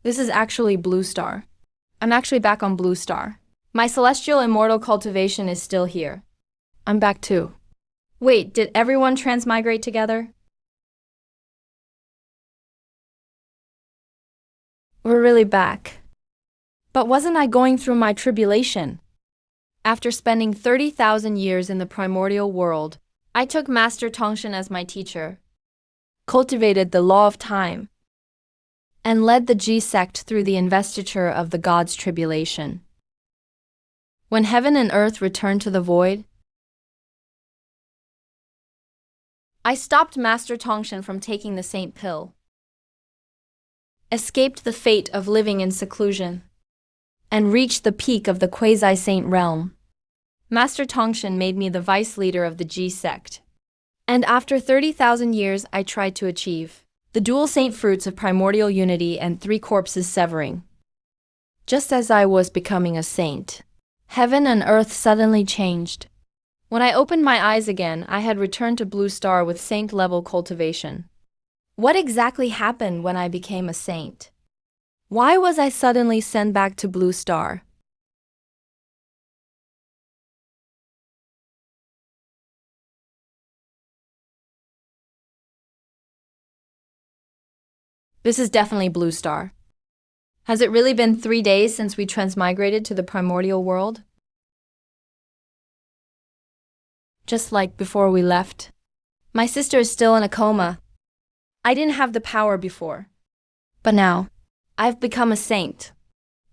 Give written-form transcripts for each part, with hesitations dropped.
This is actually Blue Star. I'm actually back on Blue Star. My celestial immortal cultivation is still here. I'm back too. Wait, did everyone transmigrate together? We're really back. But wasn't I going through my tribulation? After spending 30,000 years in the primordial world, I took Master Tongshan as my teacher, cultivated the law of time, and led the G sect through the investiture of the gods' tribulation. When heaven and earth returned to the void, I stopped Master Tongshan from taking the saint pill, escaped the fate of living in seclusion, and reached the peak of the quasi-saint realm. Master Tongshan made me the vice leader of the G sect. And after 30,000 years, I tried to achieve the dual saint fruits of primordial unity and three corpses severing. Just as I was becoming a saint, heaven and earth suddenly changed. When I opened my eyes again, I had returned to Blue Star with saint-level cultivation. What exactly happened when I became a saint? Why was I suddenly sent back to Blue Star? This is definitely Blue Star. Has it really been 3 days since we transmigrated to the primordial world? Just like before we left. My sister is still in a coma. I didn't have the power before. But now, I've become a saint.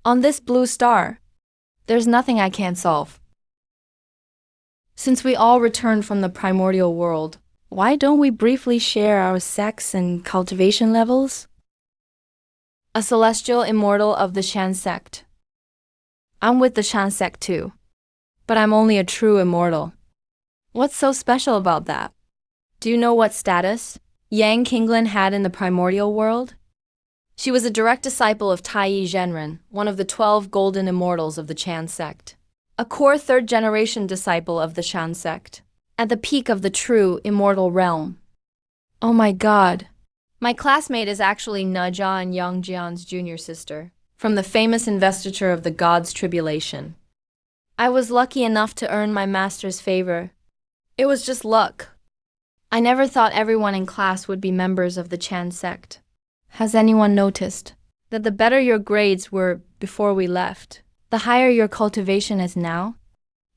On this Blue Star, there's nothing I can't solve. Since we all returned from the primordial world, why don't we briefly share our sex and cultivation levels? A celestial immortal of the Shan sect. I'm with the Shan sect too. But I'm only a true immortal. What's so special about that? Do you know what status Yang Qinglin had in the primordial world? She was a direct disciple of Taiyi Zhenren, one of the 12 golden immortals of the Chan sect. A core third-generation disciple of the Shan sect. At the peak of the true immortal realm. Oh my god. My classmate is actually Najia and Yang Jian's junior sister, from the famous investiture of the gods' tribulation. I was lucky enough to earn my master's favor. It was just luck. I never thought everyone in class would be members of the Chan sect. Has anyone noticed that the better your grades were before we left, the higher your cultivation is now?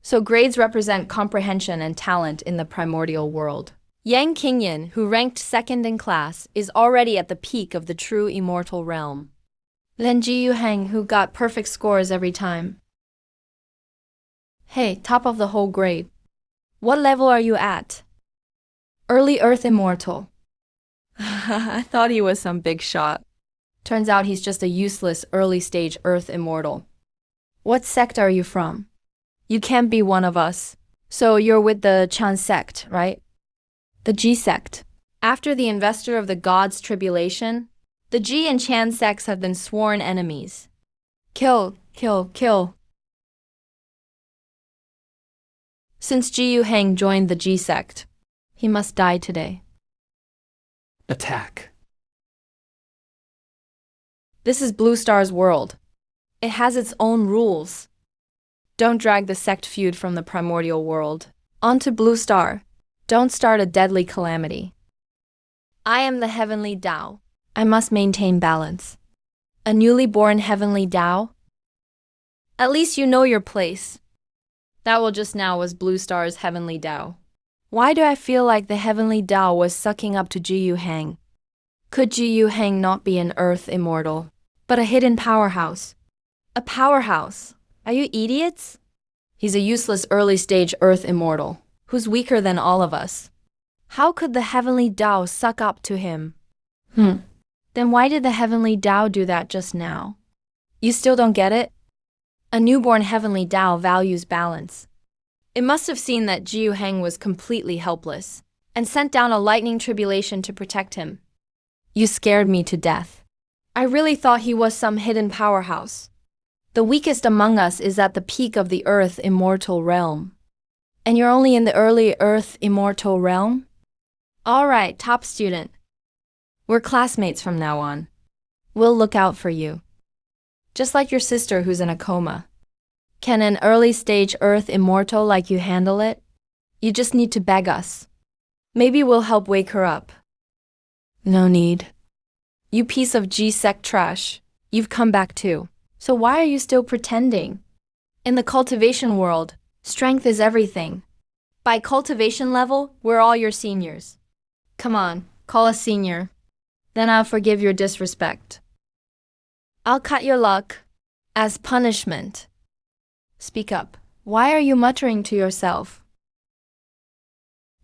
So grades represent comprehension and talent in the primordial world. Yang Qingyan, who ranked second in class, is already at the peak of the true immortal realm. Then Ji Yuheng, who got perfect scores every time. Hey, top of the whole grade. What level are you at? Early Earth Immortal. I thought he was some big shot. Turns out he's just a useless early-stage Earth Immortal. What sect are you from? You can't be one of us. So you're with the Chan sect, right? The G sect. After the investor of the gods' tribulation, the G and Chan sects have been sworn enemies. Kill, kill, kill. Since Ji Yuheng joined the G sect, he must die today. Attack. This is Blue Star's world. It has its own rules. Don't drag the sect feud from the primordial world. On to Blue Star. Don't start a deadly calamity. I am the heavenly Tao. I must maintain balance. A newly born heavenly Tao? At least you know your place. That will just now was Blue Star's heavenly Tao. Why do I feel like the heavenly Tao was sucking up to Ji Yuheng? Could Ji Yuheng not be an earth immortal, but a hidden powerhouse? A powerhouse? Are you idiots? He's a useless early-stage earth immortal, who's weaker than all of us. How could the heavenly Tao suck up to him? Then why did the heavenly Tao do that just now? You still don't get it? A newborn heavenly Tao values balance. It must have seen that Ji Yuheng was completely helpless, and sent down a lightning tribulation to protect him. You scared me to death. I really thought he was some hidden powerhouse. The weakest among us is at the peak of the Earth Immortal realm. And you're only in the early Earth Immortal realm? Alright, top student. We're classmates from now on. We'll look out for you. Just like your sister who's in a coma. Can an early stage Earth immortal like you handle it? You just need to beg us. Maybe we'll help wake her up. No need. You piece of G-sec trash. You've come back too. So why are you still pretending? In the cultivation world, strength is everything. By cultivation level, we're all your seniors. Come on, call us senior. Then I'll forgive your disrespect. I'll cut your luck. As punishment. Speak up. Why are you muttering to yourself?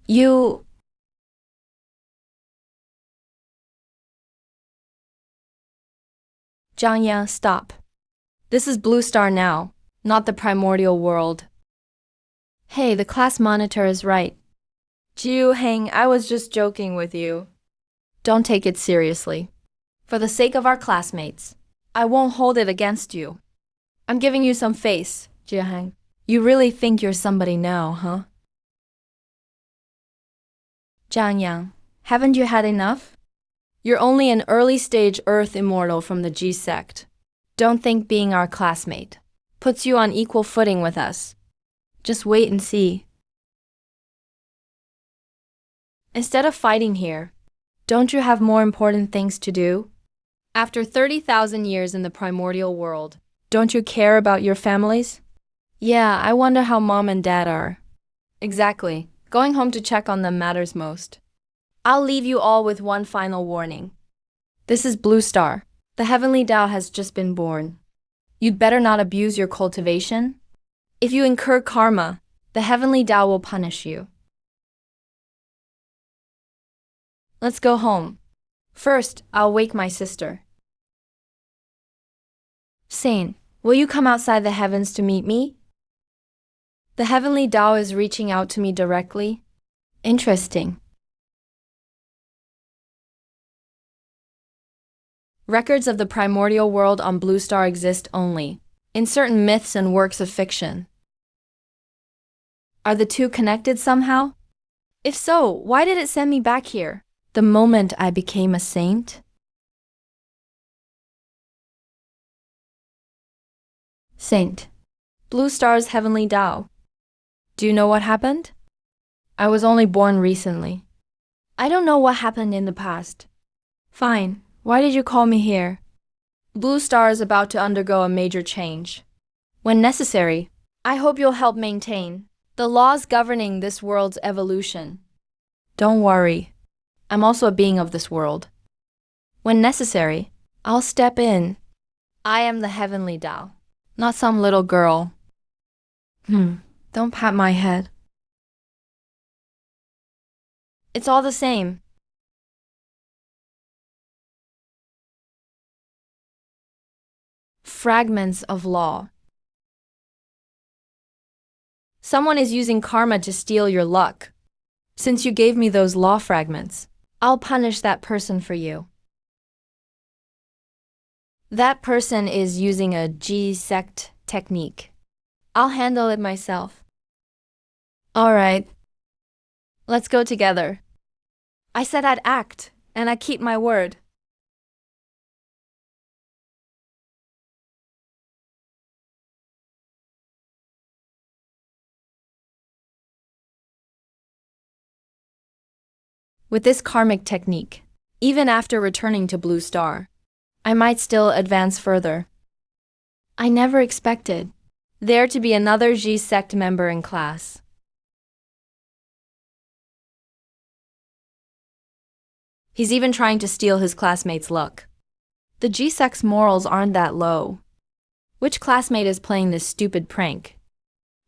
You... Zhang Yang, stop. This is Blue Star now, not the primordial world. Hey, the class monitor is right. Jiu Heng, I was just joking with you. Don't take it seriously. For the sake of our classmates, I won't hold it against you. I'm giving you some face, Jiu Heng. You really think you're somebody now, huh? Zhang Yang, haven't you had enough? You're only an early-stage Earth immortal from the G-sect. Don't think being our classmate puts you on equal footing with us. Just wait and see. Instead of fighting here, don't you have more important things to do? After 30,000 years in the primordial world, don't you care about your families? Yeah, I wonder how mom and dad are. Exactly. Going home to check on them matters most. I'll leave you all with one final warning. This is Blue Star. The heavenly Tao has just been born. You'd better not abuse your cultivation. If you incur karma, the heavenly Tao will punish you. Let's go home. First, I'll wake my sister. Sane, will you come outside the heavens to meet me? The heavenly Tao is reaching out to me directly. Interesting. Records of the primordial world on Blue Star exist only in certain myths and works of fiction. Are the two connected somehow? If so, why did it send me back here the moment I became a saint? Saint. Blue Star's heavenly Tao. Do you know what happened? I was only born recently. I don't know what happened in the past. Fine. Why did you call me here? Blue Star is about to undergo a major change. When necessary, I hope you'll help maintain the laws governing this world's evolution. Don't worry. I'm also a being of this world. When necessary, I'll step in. I am the heavenly Tao, not some little girl. Don't pat my head. It's all the same. Fragments of law. Someone is using karma to steal your luck. Since you gave me those law fragments, I'll punish that person for you. That person is using a G-sect technique. I'll handle it myself. All right. Let's go together. I said I'd act, and I keep my word. With this karmic technique, even after returning to Blue Star, I might still advance further. I never expected there to be another G-sect member in class. He's even trying to steal his classmates' luck. The G-sect's morals aren't that low. Which classmate is playing this stupid prank?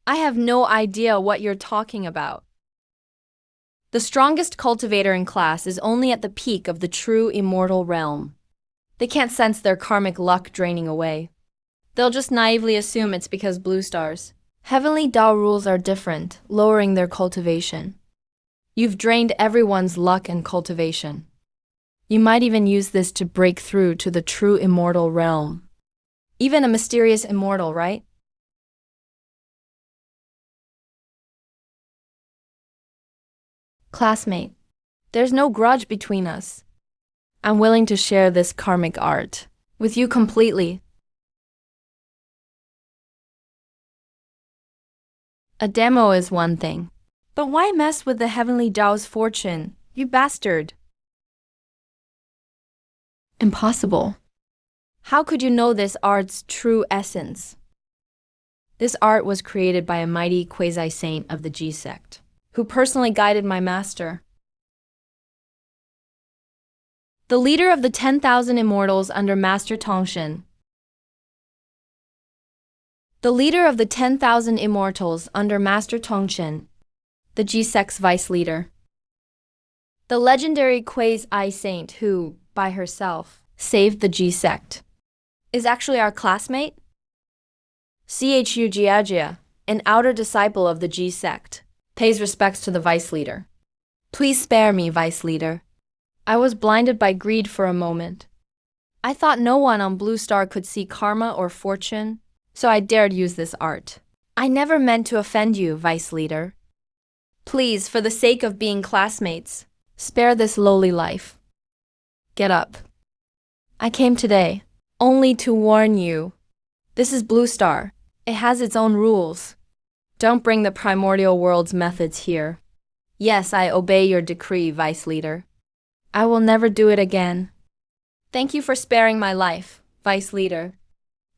I have no idea what you're talking about. The strongest cultivator in class is only at the peak of the true immortal realm. They can't sense their karmic luck draining away. They'll just naively assume it's because Blue Star's heavenly Tao rules are different, lowering their cultivation. You've drained everyone's luck and cultivation. You might even use this to break through to the true immortal realm. Even a mysterious immortal, right? Classmate, there's no grudge between us. I'm willing to share this karmic art. With you completely. A demo is one thing. But why mess with the heavenly Tao's fortune, you bastard? Impossible. How could you know this art's true essence? This art was created by a mighty quasi-saint of the G sect, who personally guided my master. The leader of the 10,000 immortals under Master Tongshan. The leader of the 10,000 immortals under Master Tongshan, the G sect's vice leader. The legendary quasi-saint who, by herself, saved the G sect, is actually our classmate? Chu Jiajia, an outer disciple of the G sect, pays respects to the vice leader. Please spare me, vice leader. I was blinded by greed for a moment. I thought no one on Blue Star could see karma or fortune, so I dared use this art. I never meant to offend you, vice leader. Please, for the sake of being classmates, spare this lowly life. Get up. I came today, only to warn you. This is Blue Star. It has its own rules. Don't bring the primordial world's methods here. Yes, I obey your decree, vice leader. I will never do it again. Thank you for sparing my life, vice leader.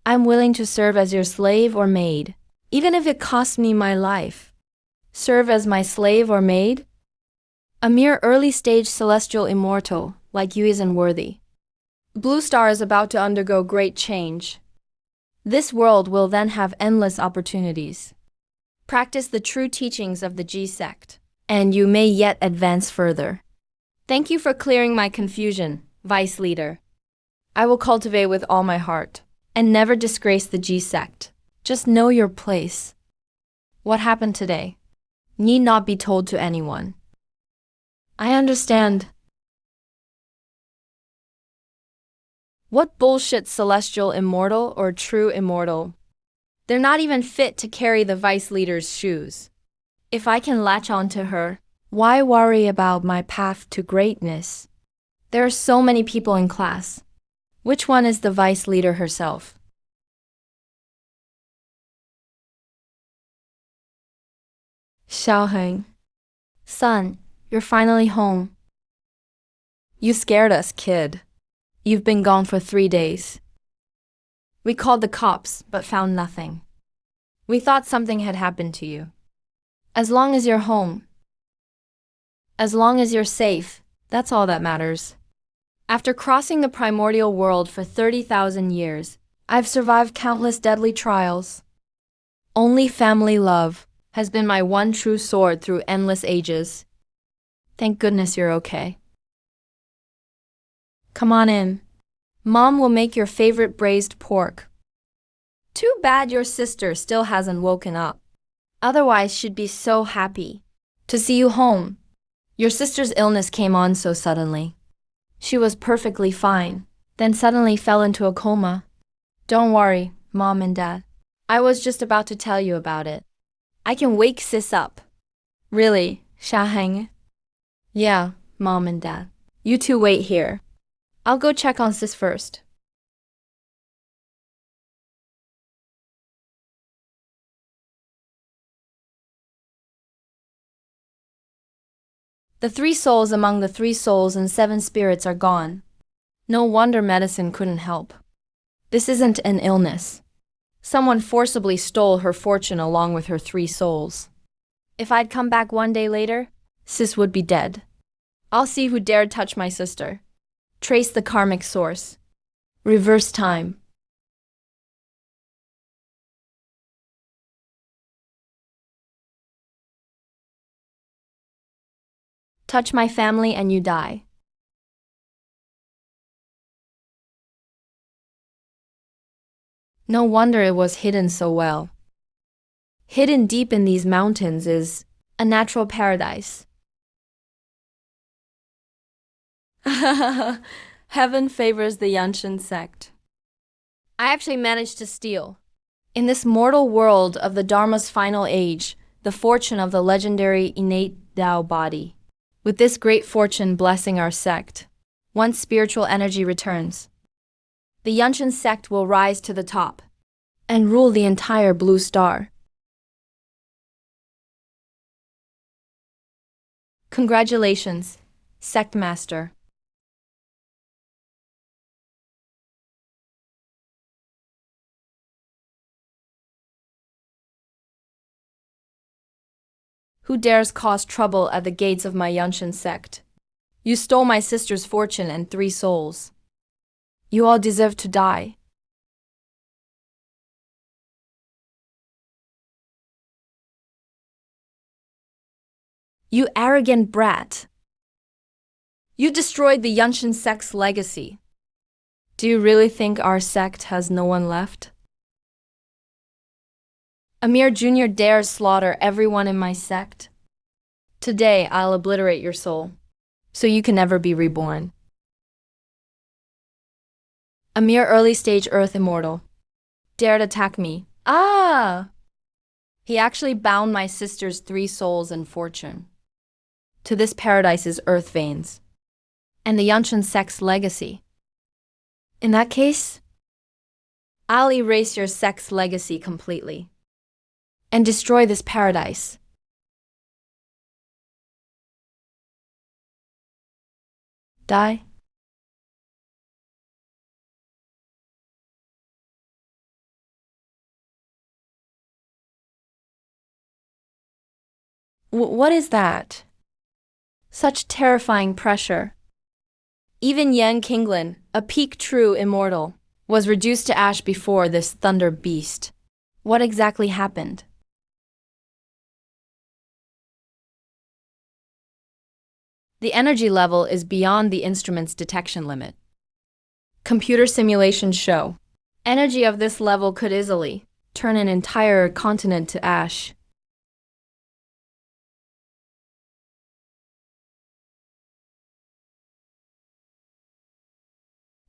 I'm willing to serve as your slave or maid, even if it costs me my life. Serve as my slave or maid? A mere early-stage celestial immortal like you isn't worthy. Blue Star is about to undergo great change. This world will then have endless opportunities. Practice the true teachings of the G sect, and you may yet advance further. Thank you for clearing my confusion, vice leader. I will cultivate with all my heart, and never disgrace the G sect. Just know your place. What happened today need not be told to anyone. I understand. What bullshit, celestial immortal or true immortal? They're not even fit to carry the vice leader's shoes. If I can latch on to her, why worry about my path to greatness? There are so many people in class. Which one is the vice leader herself? Xiaoheng. Son, you're finally home. You scared us, kid. You've been gone for 3 days. We called the cops, but found nothing. We thought something had happened to you. As long as you're home, as long as you're safe, that's all that matters. After crossing the primordial world for 30,000 years, I've survived countless deadly trials. Only family love has been my one true sword through endless ages. Thank goodness you're okay. Come on in. Mom will make your favorite braised pork. Too bad your sister still hasn't woken up. Otherwise, she'd be so happy to see you home. Your sister's illness came on so suddenly. She was perfectly fine, then suddenly fell into a coma. Don't worry, Mom and Dad. I was just about to tell you about it. I can wake sis up. Really, Xiaoheng? Yeah, Mom and Dad. You two wait here. I'll go check on sis first. The 3 souls among the 3 souls and 7 spirits are gone. No wonder medicine couldn't help. This isn't an illness. Someone forcibly stole her fortune along with her 3 souls. If I'd come back 1 day later, sis would be dead. I'll see who dared touch my sister. Trace the karmic source. Reverse time. Touch my family and you die. No wonder it was hidden so well. Hidden deep in these mountains is a natural paradise. Heaven favors the Yanshan sect. I actually managed to steal, in this mortal world of the Dharma's final age, the fortune of the legendary innate Tao body. With this great fortune blessing our sect, once spiritual energy returns, The Yunshan sect will rise to the top and rule the entire blue star. Congratulations, Sect Master. Who dares cause trouble at the gates of my Yunshan sect? You stole my sister's fortune and 3 souls. You all deserve to die. You arrogant brat. You destroyed the Yunshan sect's legacy. Do you really think our sect has no one left? Amir Jr. dares slaughter everyone in my sect. Today I'll obliterate your soul, so you can never be reborn. A mere early-stage Earth immortal dared attack me. Ah! He actually bound my sister's 3 souls and fortune to this paradise's earth veins and the Yunshan sect's legacy. In that case, I'll erase your sect's legacy completely and destroy this paradise. Die? What is that? Such terrifying pressure. Even Yan Kinglin, a peak true immortal, was reduced to ash before this thunder beast. What exactly happened? The energy level is beyond the instrument's detection limit. Computer simulations show energy of this level could easily turn an entire continent to ash.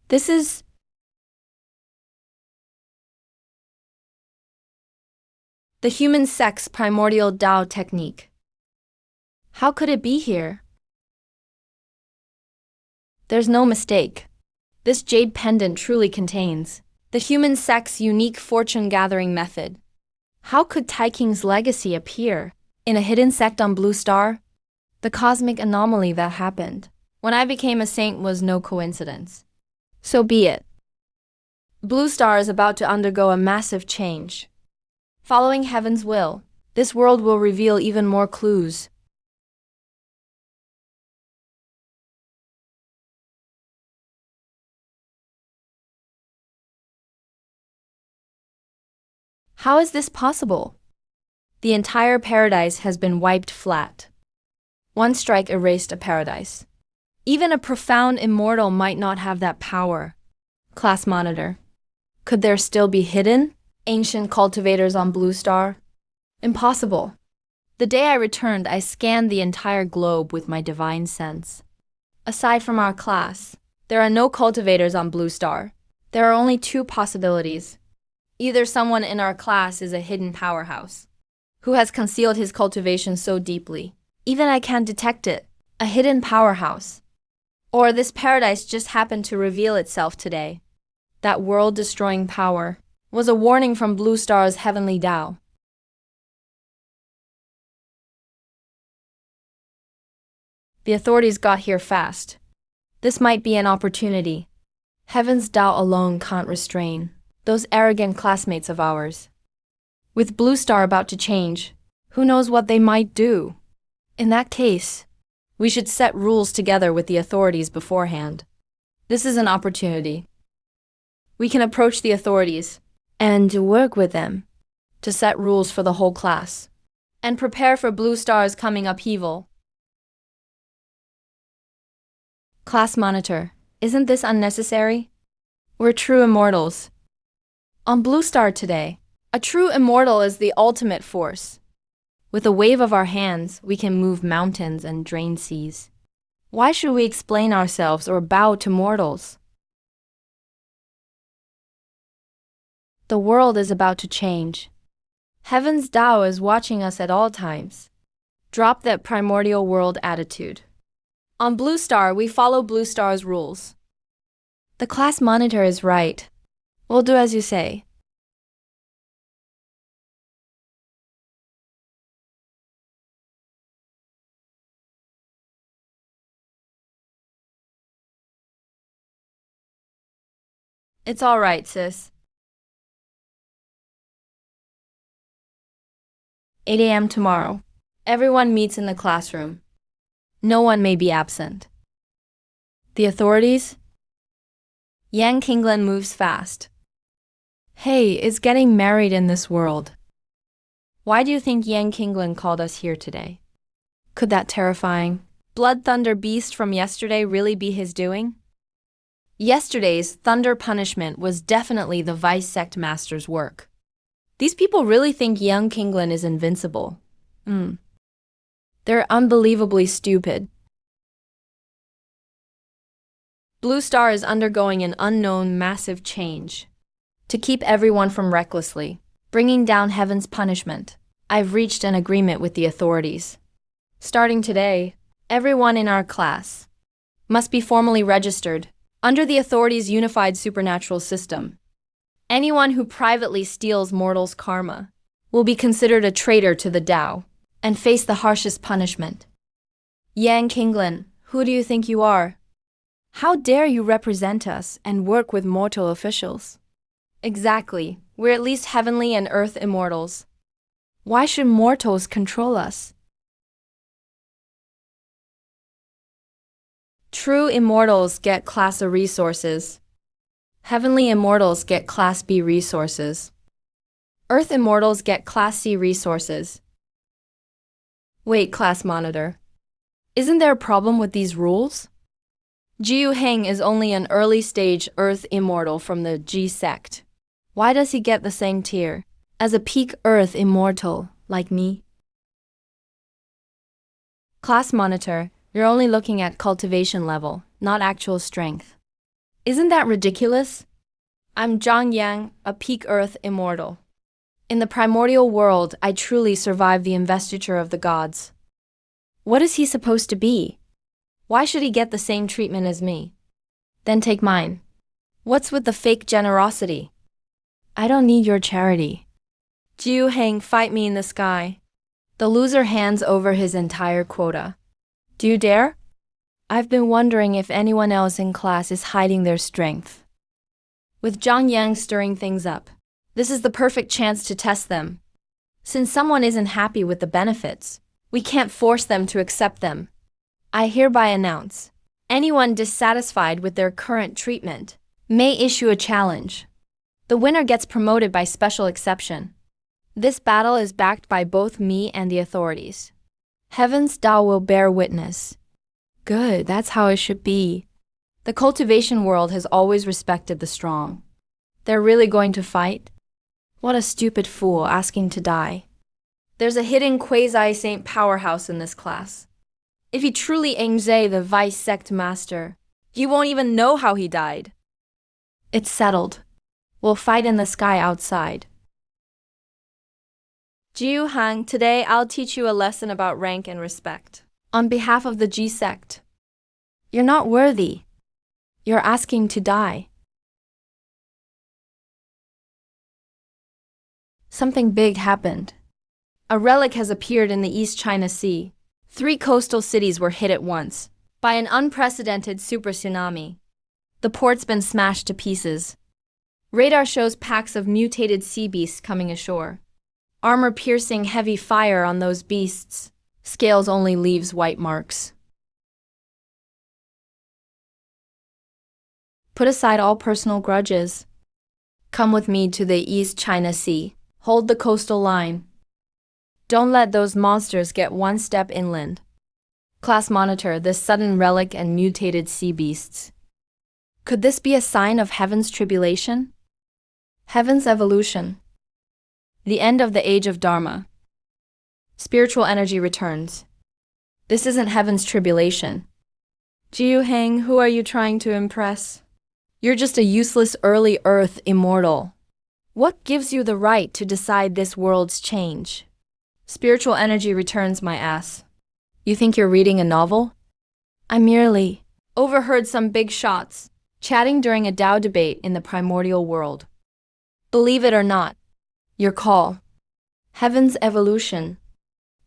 This is the human sect's primordial Tao technique. How could it be here? There's no mistake. This jade pendant truly contains the human sect's unique fortune-gathering method. How could Tai King's legacy appear in a hidden sect on Blue Star? The cosmic anomaly that happened when I became a saint was no coincidence. So be it. Blue Star is about to undergo a massive change. Following heaven's will, this world will reveal even more clues. How is this possible? The entire paradise has been wiped flat. One strike erased a paradise. Even a profound immortal might not have that power. Class monitor. Could there still be hidden, ancient cultivators on Blue Star? Impossible. The day I returned, I scanned the entire globe with my divine sense. Aside from our class, there are no cultivators on Blue Star. There are only 2 possibilities. Either someone in our class is a hidden powerhouse, who has concealed his cultivation so deeply, even I can't detect it, a hidden powerhouse. Or this paradise just happened to reveal itself today. That world-destroying power was a warning from Blue Star's heavenly Tao. The authorities got here fast. This might be an opportunity. Heaven's Tao alone can't restrain those arrogant classmates of ours. With Blue Star about to change, who knows what they might do? In that case, we should set rules together with the authorities beforehand. This is an opportunity. We can approach the authorities and work with them to set rules for the whole class and prepare for Blue Star's coming upheaval. Class monitor, isn't this unnecessary? We're true immortals. On Blue Star today, a true immortal is the ultimate force. With a wave of our hands, we can move mountains and drain seas. Why should we explain ourselves or bow to mortals? The world is about to change. Heaven's Tao is watching us at all times. Drop that primordial world attitude. On Blue Star, we follow Blue Star's rules. The class monitor is right. We'll do as you say. It's all right, sis. 8 a.m. tomorrow. Everyone meets in the classroom. No one may be absent. The authorities? Yang Kinglan moves fast. Hey, is getting married in this world. Why do you think Yang Kinglan called us here today? Could that terrifying Blood Thunder beast from yesterday really be his doing? Yesterday's thunder punishment was definitely the Vice Sect Master's work. These people really think Yang Kinglan is invincible. They're unbelievably stupid. Blue Star is undergoing an unknown massive change. To keep everyone from recklessly bringing down heaven's punishment, I've reached an agreement with the authorities. Starting today, everyone in our class must be formally registered under the authorities' unified supernatural system. Anyone who privately steals mortals' karma will be considered a traitor to the Tao and face the harshest punishment. Yang Kinglan, who do you think you are? How dare you represent us and work with mortal officials? Exactly, we're at least heavenly and earth immortals. Why should mortals control us? True immortals get Class A resources. Heavenly immortals get Class B resources. Earth immortals get Class C resources. Wait, class monitor. Isn't there a problem with these rules? Jiu Heng is only an early-stage Earth immortal from the G sect. Why does he get the same tier as a peak Earth immortal like me? Class monitor, you're only looking at cultivation level, not actual strength. Isn't that ridiculous? I'm Zhang Yang, a peak Earth immortal. In the primordial world, I truly survived the investiture of the gods. What is he supposed to be? Why should he get the same treatment as me? Then take mine. What's with the fake generosity? I don't need your charity. Jiu Heng, fight me in the sky. The loser hands over his entire quota. Do you dare? I've been wondering if anyone else in class is hiding their strength. With Zhang Yang stirring things up, this is the perfect chance to test them. Since someone isn't happy with the benefits, we can't force them to accept them. I hereby announce, anyone dissatisfied with their current treatment may issue a challenge. The winner gets promoted by special exception. This battle is backed by both me and the authorities. Heaven's Tao will bear witness. Good, that's how it should be. The cultivation world has always respected the strong. They're really going to fight? What a stupid fool asking to die. There's a hidden quasi-saint powerhouse in this class. If he truly Engze the Vice Sect Master, you won't even know how he died. It's settled. We'll fight in the sky outside. Jiu Hang, today I'll teach you a lesson about rank and respect. On behalf of the G sect. You're not worthy. You're asking to die. Something big happened. A relic has appeared in the East China Sea. 3 coastal cities were hit at once by an unprecedented super tsunami. The port's been smashed to pieces. Radar shows packs of mutated sea beasts coming ashore. Armor-piercing heavy fire on those beasts. Scales only leaves white marks. Put aside all personal grudges. Come with me to the East China Sea. Hold the coastal line. Don't let those monsters get one step inland. Class monitor, this sudden relic and mutated sea beasts. Could this be a sign of heaven's tribulation? Heaven's evolution. The end of the age of Dharma. Spiritual energy returns. This isn't heaven's tribulation. Jiu Heng, who are you trying to impress? You're just a useless early Earth immortal. What gives you the right to decide this world's change? Spiritual energy returns, my ass. You think you're reading a novel? I merely overheard some big shots. Chatting during a Tao debate in the primordial world. Believe it or not, your call. Heaven's evolution.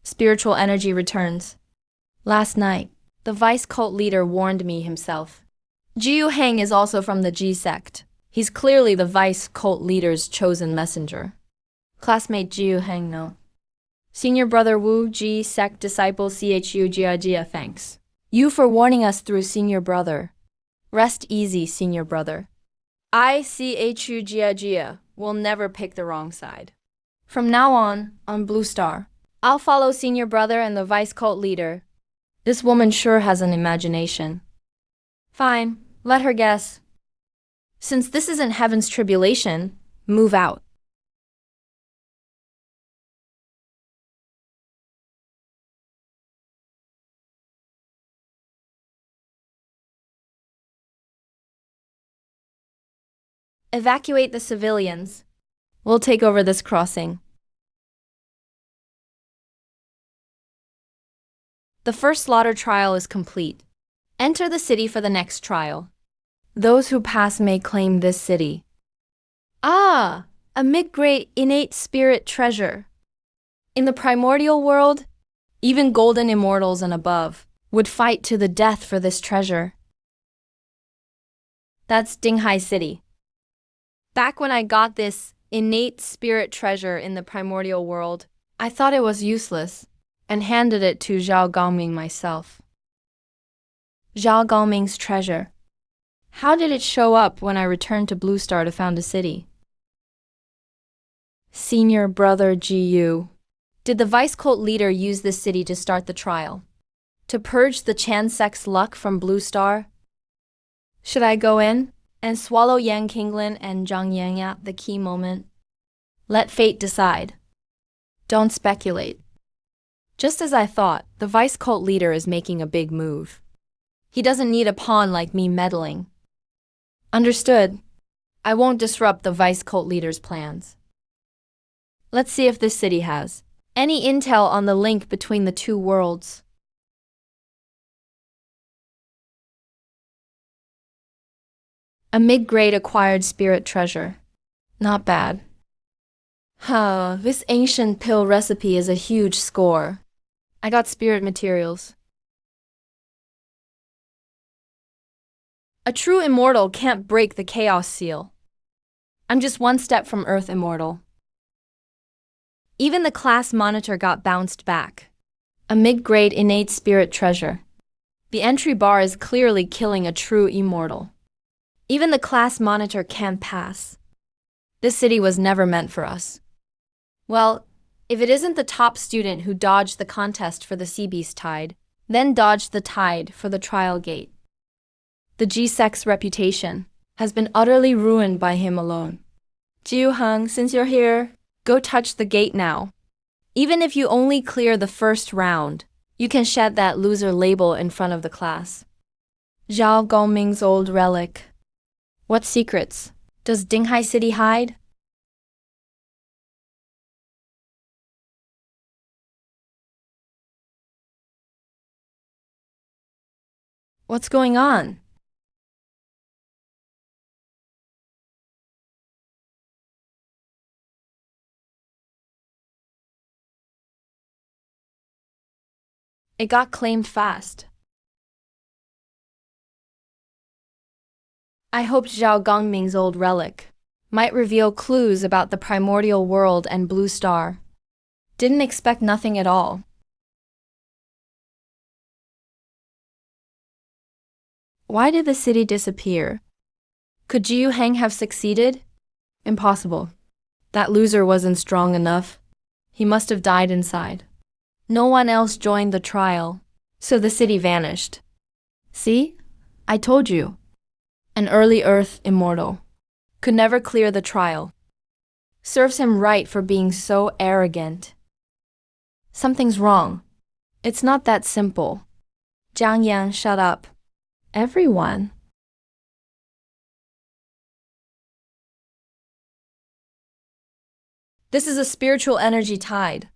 Spiritual energy returns. Last night, the vice cult leader warned me himself. Jiu Heng is also from the Ji sect. He's clearly the vice cult leader's chosen messenger. Classmate Jiu Heng no. Senior brother Wu Ji sect disciple Chu Jia thanks. You for warning us through senior brother. Rest easy, senior brother. I Chu Jia will never pick the wrong side. From now on Blue Star, I'll follow senior brother and the vice cult leader. This woman sure has an imagination. Fine, let her guess. Since this isn't heaven's tribulation, move out. Evacuate the civilians. We'll take over this crossing. The first slaughter trial is complete. Enter the city for the next trial. Those who pass may claim this city. Ah, a mid-grade innate spirit treasure. In the primordial world, even golden immortals and above would fight to the death for this treasure. That's Dinghai City. Back when I got this innate spirit treasure in the primordial world, I thought it was useless and handed it to Zhao Gongming myself. Zhao Gongming's treasure. How did it show up when I returned to Blue Star to found a city? Senior brother Jiu. Did the vice cult leader use this city to start the trial? To purge the Chan sect's luck from Blue Star? Should I go in and swallow Yang Qinglin and Zhang Yang at the key moment? Let fate decide. Don't speculate. Just as I thought, the vice cult leader is making a big move. He doesn't need a pawn like me meddling. Understood. I won't disrupt the vice cult leader's plans. Let's see if this city has any intel on the link between the two worlds. A mid-grade acquired spirit treasure. Not bad. This ancient pill recipe is a huge score. I got spirit materials. A true immortal can't break the chaos seal. I'm just one step from Earth immortal. Even the class monitor got bounced back. A mid-grade innate spirit treasure. The entry bar is clearly killing a true immortal. Even the class monitor can't pass. This city was never meant for us. Well, if it isn't the top student who dodged the contest for the Sea Beast Tide, then dodged the tide for the trial gate. The G-Sec's reputation has been utterly ruined by him alone. Jiu Heng, since you're here, go touch the gate now. Even if you only clear the first round, you can shed that loser label in front of the class. Zhao Gongming's old relic. What secrets does Dinghai City hide? What's going on? It got claimed fast. I hoped Zhao Gongming's old relic might reveal clues about the primordial world and Blue Star. Didn't expect nothing at all. Why did the city disappear? Could Jiu Heng have succeeded? Impossible. That loser wasn't strong enough. He must have died inside. No one else joined the trial, so the city vanished. See? I told you. An early Earth immortal could never clear the trial. Serves him right for being so arrogant. Something's wrong. It's not that simple. Zhang Yang, shut up. Everyone. This is a spiritual energy tide.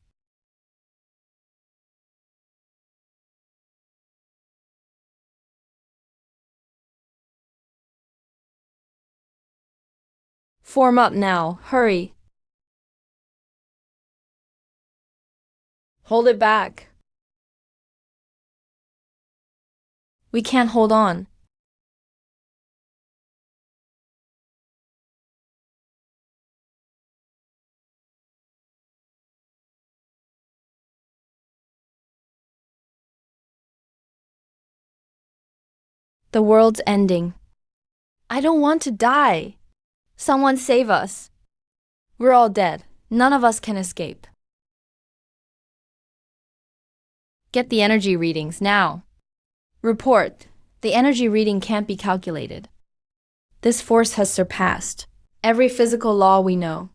Form up now, hurry. Hold it back. We can't hold on. The world's ending. I don't want to die. Someone save us. We're all dead. None of us can escape. Get the energy readings now. Report. The energy reading can't be calculated. This force has surpassed every physical law we know.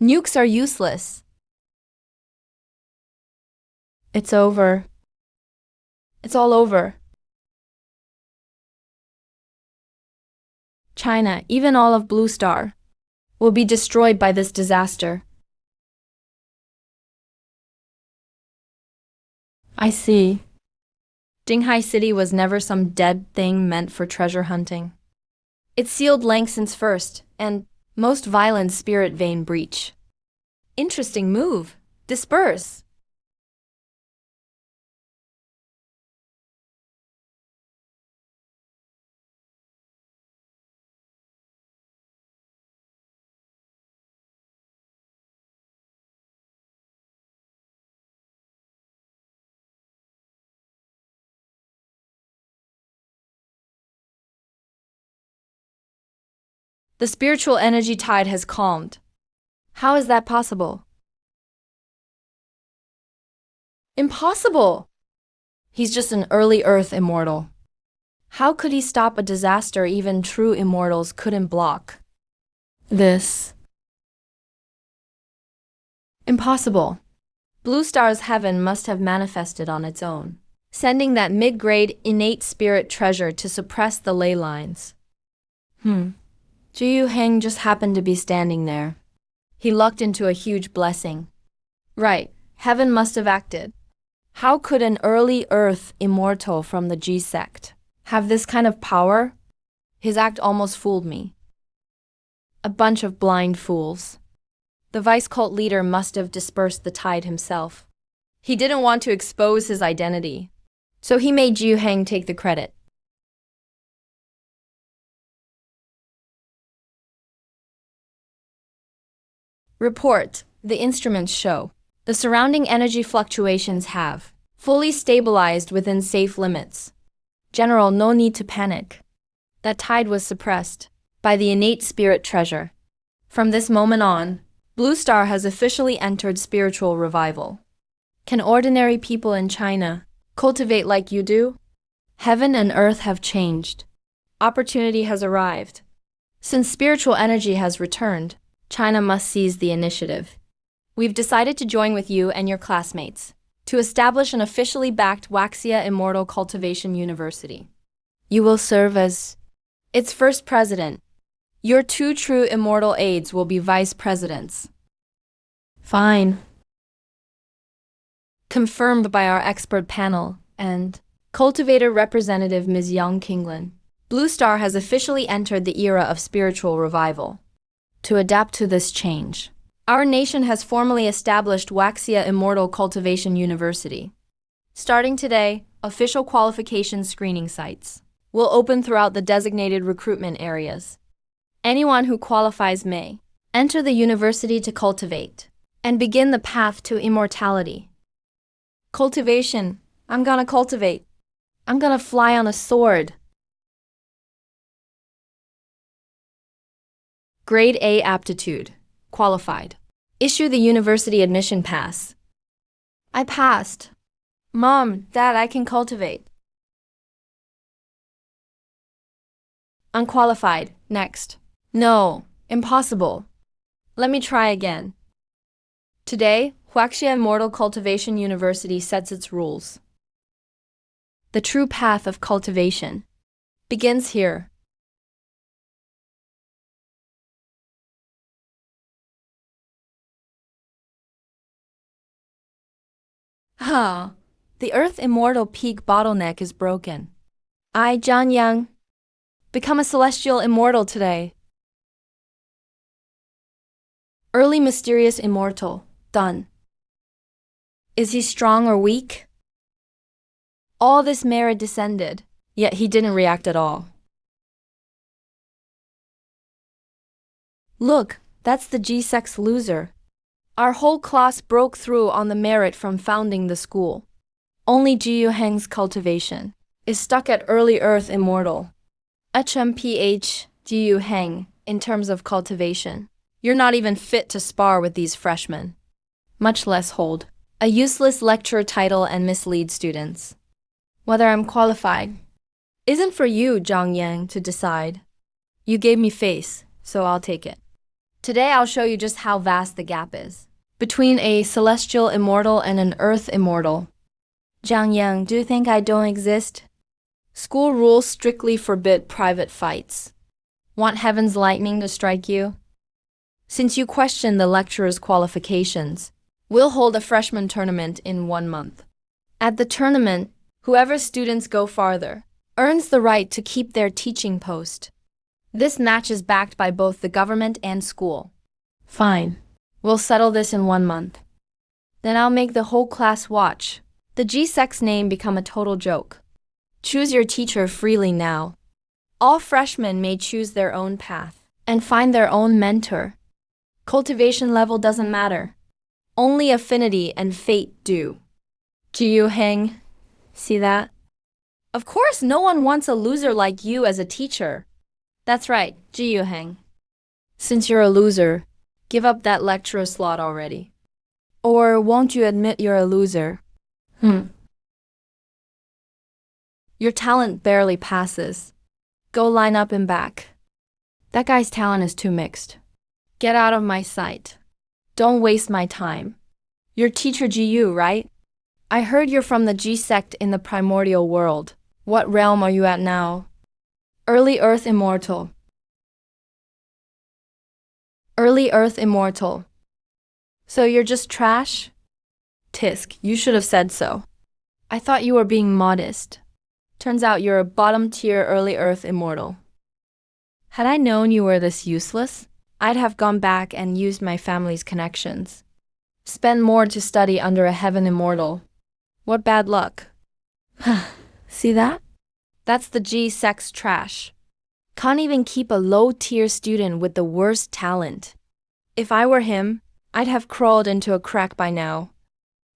Nukes are useless. It's over. It's all over. China, even all of Blue Star, will be destroyed by this disaster. I see. Jinghai City was never some dead thing meant for treasure hunting. It sealed Langston's first and most violent spirit vein breach. Interesting move. Disperse. The spiritual energy tide has calmed. How is that possible? Impossible! He's just an early Earth immortal. How could he stop a disaster even true immortals couldn't block? This. Impossible. Blue Star's heaven must have manifested on its own, sending that mid-grade innate spirit treasure to suppress the ley lines. Jiu Heng just happened to be standing there. He lucked into a huge blessing. Right, heaven must have acted. How could an early Earth immortal from the G sect have this kind of power? His act almost fooled me. A bunch of blind fools. The vice cult leader must have dispersed the tide himself. He didn't want to expose his identity, so he made Jiu Heng take the credit. Report. The instruments show the surrounding energy fluctuations have fully stabilized within safe limits. General, no need to panic. That tide was suppressed by the innate spirit treasure. From this moment on, Blue Star has officially entered spiritual revival. Can ordinary people in China cultivate like you do? Heaven and earth have changed. Opportunity has arrived. Since spiritual energy has returned, China must seize the initiative. We've decided to join with you and your classmates to establish an officially backed Waxia Immortal Cultivation University. You will serve as its first president. Your two true immortal aides will be vice presidents. Fine. Confirmed by our expert panel and cultivator representative Ms. Yang Qinglin. Blue Star has officially entered the era of spiritual revival. To adapt to this change, our nation has formally established Waxia Immortal Cultivation University. Starting today, official qualification screening sites will open throughout the designated recruitment areas. Anyone who qualifies may enter the university to cultivate and begin the path to immortality. Cultivation. I'm gonna cultivate. I'm gonna fly on a sword. Grade A aptitude. Qualified. Issue the university admission pass. I passed. Mom, Dad, I can cultivate. Unqualified. Next. No. Impossible. Let me try again. Today, Huaxia Immortal Cultivation University sets its rules. The true path of cultivation begins here. The Earth Immortal Peak bottleneck is broken. I, John Young, Become a celestial immortal today. Early mysterious immortal. Done. Is he strong or weak? All this merit descended, yet he didn't react at all. Look, that's the G-Sex loser. Our whole class broke through on the merit from founding the school. Only Jiyu Heng's cultivation is stuck at early Earth immortal. HMPH Jiyu Heng, in terms of cultivation. You're not even fit to spar with these freshmen, much less hold a useless lecturer title and mislead students. Whether I'm qualified isn't for you, Zhang Yang, to decide. You gave me face, so I'll take it. Today I'll show you just how vast the gap is between a celestial immortal and an earth immortal. Zhang Yang, do you think I don't exist? School rules strictly forbid private fights. Want heaven's lightning to strike you? Since you question the lecturer's qualifications, we'll hold a freshman tournament in 1 month. At the tournament, whoever students go farther earns the right to keep their teaching post. This match is backed by both the government and school. Fine. We'll settle this in 1 month. Then I'll make the whole class watch the G-Sex name become a total joke. Choose your teacher freely now. All freshmen may choose their own path and find their own mentor. Cultivation level doesn't matter. Only affinity and fate do. Jiyu Heng, see that? Of course, no one wants a loser like you as a teacher. That's right, Jiyu Heng. Since you're a loser, give up that lecturer slot already. Or won't you admit you're a loser? Your talent barely passes. Go line up in back. That guy's talent is too mixed. Get out of my sight. Don't waste my time. You're teacher Jiyu, right? I heard you're from the G-sect in the primordial world. What realm are you at now? Early Earth Immortal. Early Earth Immortal. So you're just trash? Tisk, you should have said so. I thought you were being modest. Turns out you're a bottom-tier Early Earth Immortal. Had I known you were this useless, I'd have gone back and used my family's connections. Spend more to study under a heaven immortal. What bad luck. See that? That's the G-Sex trash. Can't even keep a low-tier student with the worst talent. If I were him, I'd have crawled into a crack by now.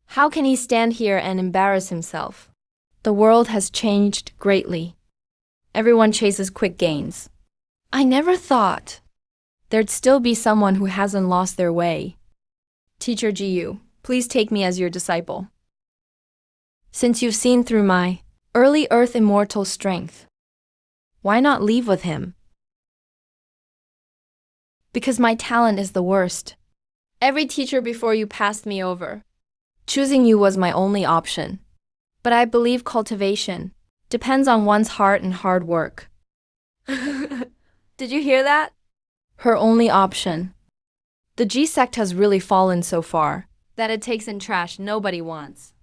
How can he stand here and embarrass himself? The world has changed greatly. Everyone chases quick gains. I never thought there'd still be someone who hasn't lost their way. Teacher Jiyu, please take me as your disciple. Since you've seen through my early Earth immortal strength, why not leave with him? Because my talent is the worst. Every teacher before you passed me over. Choosing you was my only option. But I believe cultivation depends on one's heart and hard work. Did you hear that? Her only option. The G-sect has really fallen so far that it takes in trash nobody wants.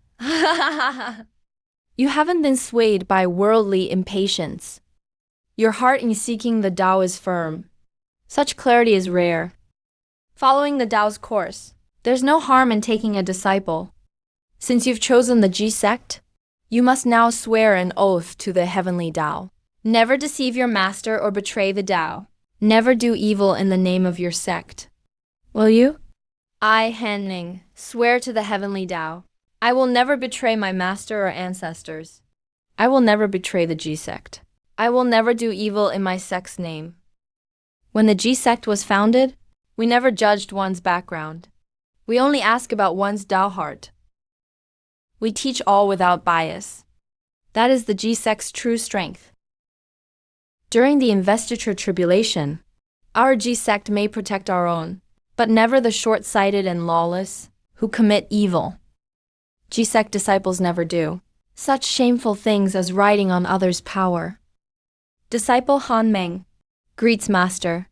You haven't been swayed by worldly impatience. Your heart in seeking the Tao is firm. Such clarity is rare. Following the Tao's course, there's no harm in taking a disciple. Since you've chosen the G-sect, you must now swear an oath to the heavenly Tao. Never deceive your master or betray the Tao. Never do evil in the name of your sect. Will you? I, Han Ning, swear to the heavenly Tao. I will never betray my master or ancestors. I will never betray the G-sect. I will never do evil in my sect's name. When the G-sect was founded, we never judged one's background. We only ask about one's Tao heart. We teach all without bias. That is the G-sect's true strength. During the investiture tribulation, our G-sect may protect our own, but never the short-sighted and lawless who commit evil. G-sect disciples never do such shameful things as riding on others' power. Disciple Han Meng greets Master.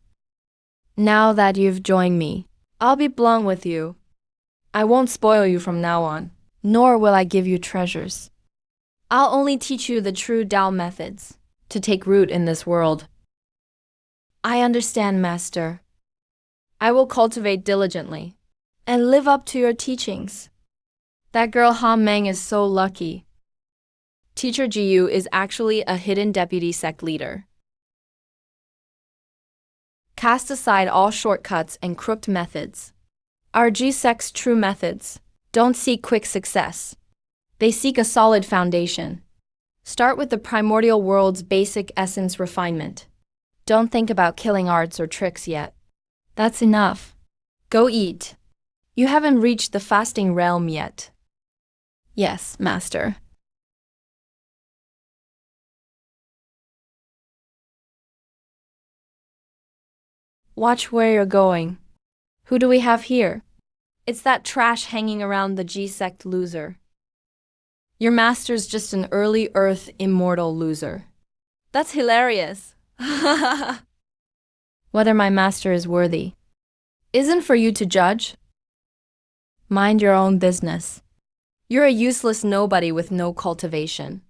Now that you've joined me, I'll be blunt with you. I won't spoil you from now on, nor will I give you treasures. I'll only teach you the true Tao methods to take root in this world. I understand, master. I will cultivate diligently and live up to your teachings. That girl Ha Meng is so lucky. Teacher Jiyu is actually a hidden deputy sect leader. Cast aside all shortcuts and crooked methods. Our G-sect's true methods don't seek quick success. They seek a solid foundation. Start with the primordial world's basic essence refinement. Don't think about killing arts or tricks yet. That's enough. Go eat. You haven't reached the fasting realm yet. Yes, master. Watch where you're going. Who do we have here? It's that trash hanging around the G-sect loser. Your master's just an early Earth immortal loser. That's hilarious. Whether my master is worthy isn't for you to judge. Mind your own business. You're a useless nobody with no cultivation.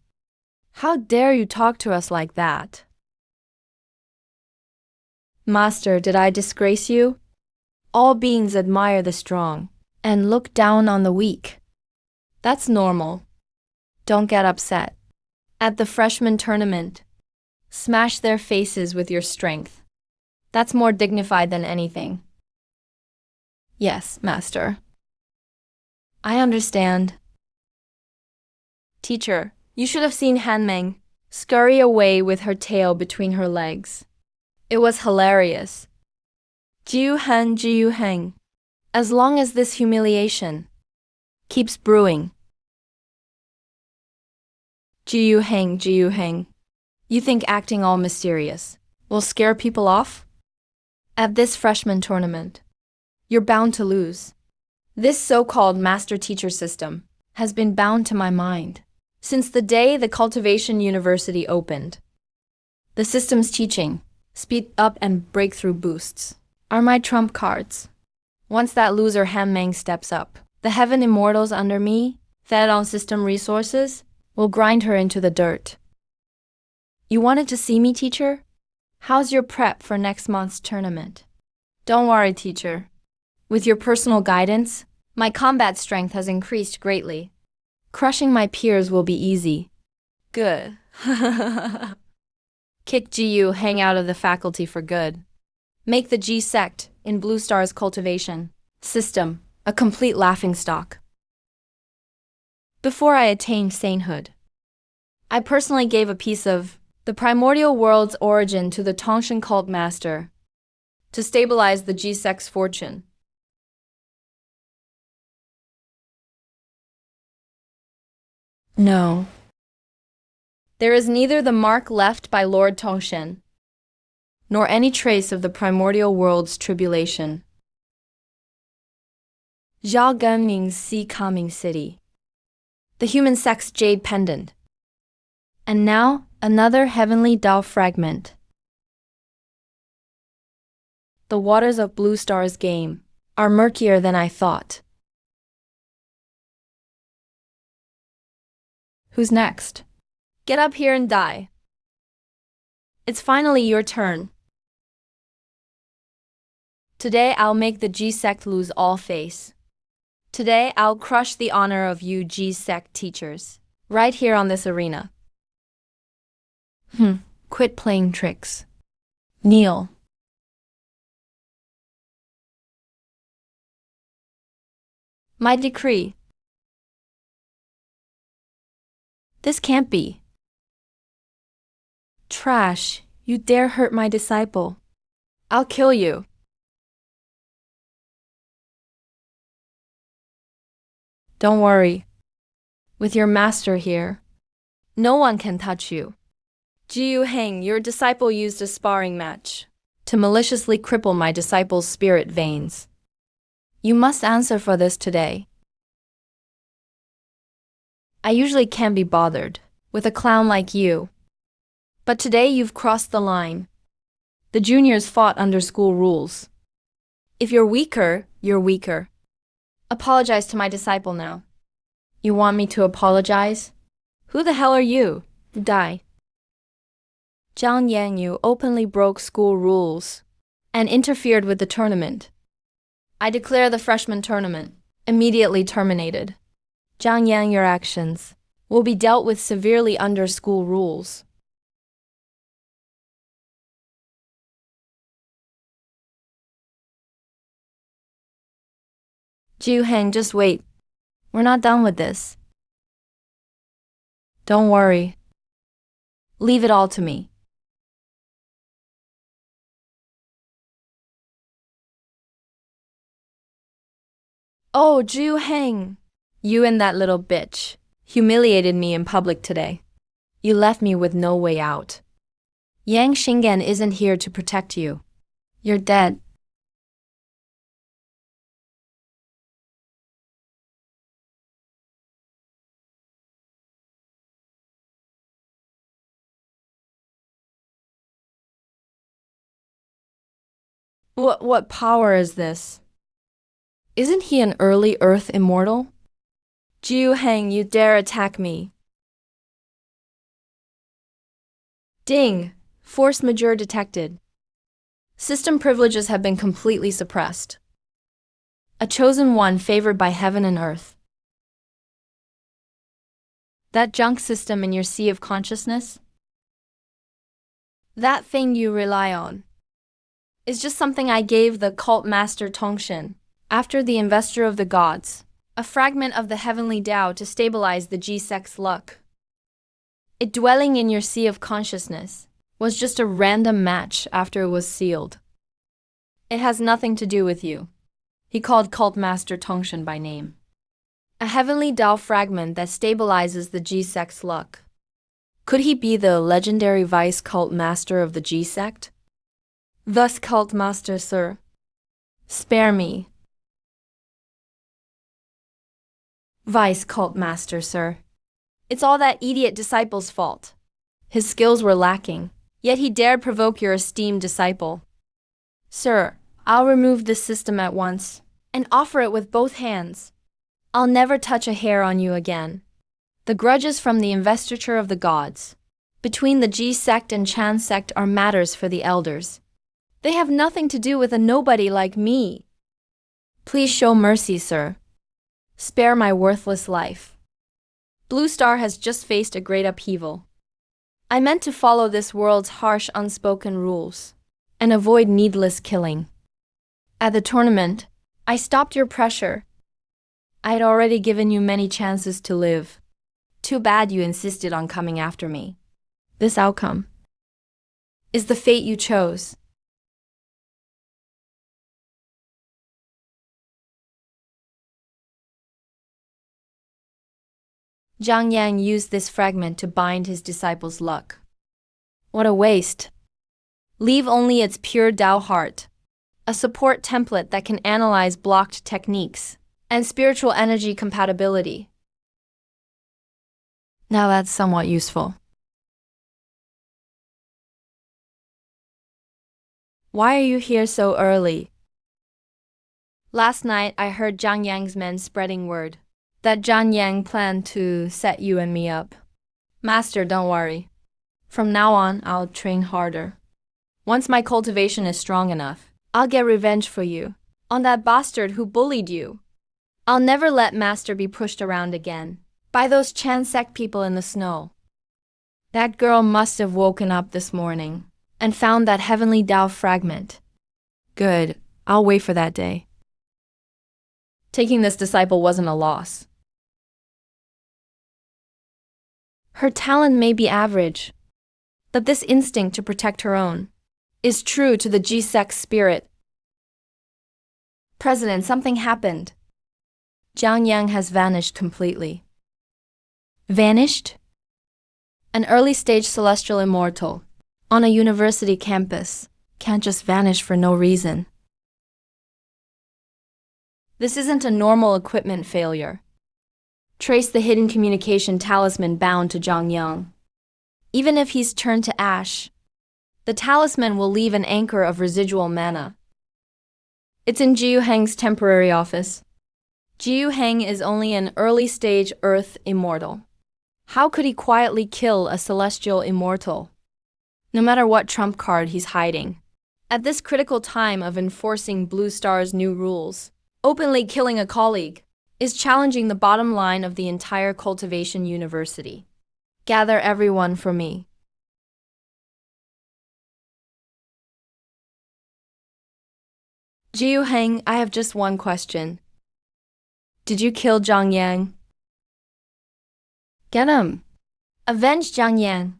How dare you talk to us like that? Master, did I disgrace you? All beings admire the strong and look down on the weak. That's normal. Don't get upset. At the freshman tournament, smash their faces with your strength. That's more dignified than anything. Yes, master. I understand. Teacher, you should have seen Han Meng scurry away with her tail between her legs. It was hilarious. Jiu Heng. As long as this humiliation keeps brewing. Jiu Heng. You think acting all mysterious will scare people off? At this freshman tournament, you're bound to lose. This so-called master-teacher system has been bound to my mind since the day the Cultivation University opened. The system's teaching, speed up and breakthrough boosts, are my trump cards. Once that loser Han Meng steps up, the heaven immortals under me, fed on system resources, will grind her into the dirt. You wanted to see me, teacher? How's your prep for next month's tournament? Don't worry, teacher. With your personal guidance, my combat strength has increased greatly. Crushing my peers will be easy. Good. Kick GU hang out of the faculty for good. Make the G sect in Blue Star's cultivation system a complete laughingstock. Before I attained sainthood, I personally gave a piece of the primordial world's origin to the Tongshan cult master to stabilize the G sect's fortune. No. There is neither the mark left by Lord Tongshan, nor any trace of the primordial world's tribulation. Zhao Genming's Sea Calming City. The human sect's jade pendant. And now, another heavenly Dao fragment. The waters of Blue Star's game are murkier than I thought. Who's next? Get up here and die. It's finally your turn. Today I'll make the G-sect lose all face. Today I'll crush the honor of you G-sect teachers, right here on this arena. Quit playing tricks. Kneel. My decree. This can't be. Trash, you dare hurt my disciple. I'll kill you. Don't worry. With your master here, no one can touch you. Jiu Heng, your disciple used a sparring match to maliciously cripple my disciple's spirit veins. You must answer for this today. I usually can't be bothered with a clown like you. But today you've crossed the line. The juniors fought under school rules. If you're weaker, you're weaker. Apologize to my disciple now. You want me to apologize? Who the hell are you? Die. Zhang Yangyu openly broke school rules and interfered with the tournament. I declare the freshman tournament immediately terminated. Zhang Yang, your actions will be dealt with severely under school rules. Ju Heng, just wait. We're not done with this. Don't worry. Leave it all to me. Oh, Ju Heng, you and that little bitch humiliated me in public today. You left me with no way out. Yang Xingen isn't here to protect you. You're dead. What power is this? Isn't he an early Earth immortal? Ju Heng, you dare attack me. Ding! Force majeure detected. System privileges have been completely suppressed. A chosen one favored by heaven and earth. That junk system in your sea of consciousness? That thing you rely on is just something I gave the cult master Tongshin after the investor of the gods, a fragment of the heavenly Tao to stabilize the G-Sect's luck. It dwelling in your sea of consciousness was just a random match after it was sealed. It has nothing to do with you. He called cult master Tongshin by name. A heavenly Tao fragment that stabilizes the G-Sect's luck. Could he be the legendary vice cult master of the G-Sect? Thus, cult master, sir, spare me. Vice cult master, sir. It's all that idiot disciple's fault. His skills were lacking, yet he dared provoke your esteemed disciple. Sir, I'll remove this system at once and offer it with both hands. I'll never touch a hair on you again. The grudges from the investiture of the gods between the G-Sect and Chan sect are matters for the elders. They have nothing to do with a nobody like me. Please show mercy, sir. Spare my worthless life. Blue Star has just faced a great upheaval. I meant to follow this world's harsh unspoken rules and avoid needless killing. At the tournament, I stopped your pressure. I had already given you many chances to live. Too bad you insisted on coming after me. This outcome is the fate you chose. Zhang Yang used this fragment to bind his disciple's luck. What a waste. Leave only its pure Tao heart, a support template that can analyze blocked techniques and spiritual energy compatibility. Now that's somewhat useful. Why are you here so early? Last night I heard Zhang Yang's men spreading word that Zhang Yang planned to set you and me up. Master, don't worry. From now on, I'll train harder. Once my cultivation is strong enough, I'll get revenge for you, on that bastard who bullied you. I'll never let Master be pushed around again by those Chan sect people in the snow. That girl must have woken up this morning and found that heavenly Tao fragment. Good, I'll wait for that day. Taking this disciple wasn't a loss. Her talent may be average, but this instinct to protect her own is true to the G-Sect spirit. President, something happened. Zhang Yang has vanished completely. Vanished? An early-stage celestial immortal on a university campus can't just vanish for no reason. This isn't a normal equipment failure. Trace the hidden communication talisman bound to Zhang Yang. Even if he's turned to ash, the talisman will leave an anchor of residual mana. It's in Jiu Heng's temporary office. Jiu Heng is only an early-stage Earth immortal. How could he quietly kill a celestial immortal? no matter what trump card he's hiding. At this critical time of enforcing Blue Star's new rules, openly killing a colleague is challenging the bottom line of the entire cultivation university. Gather everyone for me. Jiu Heng, I have just one question. Did you kill Zhang Yang? Get him. Avenge Zhang Yang.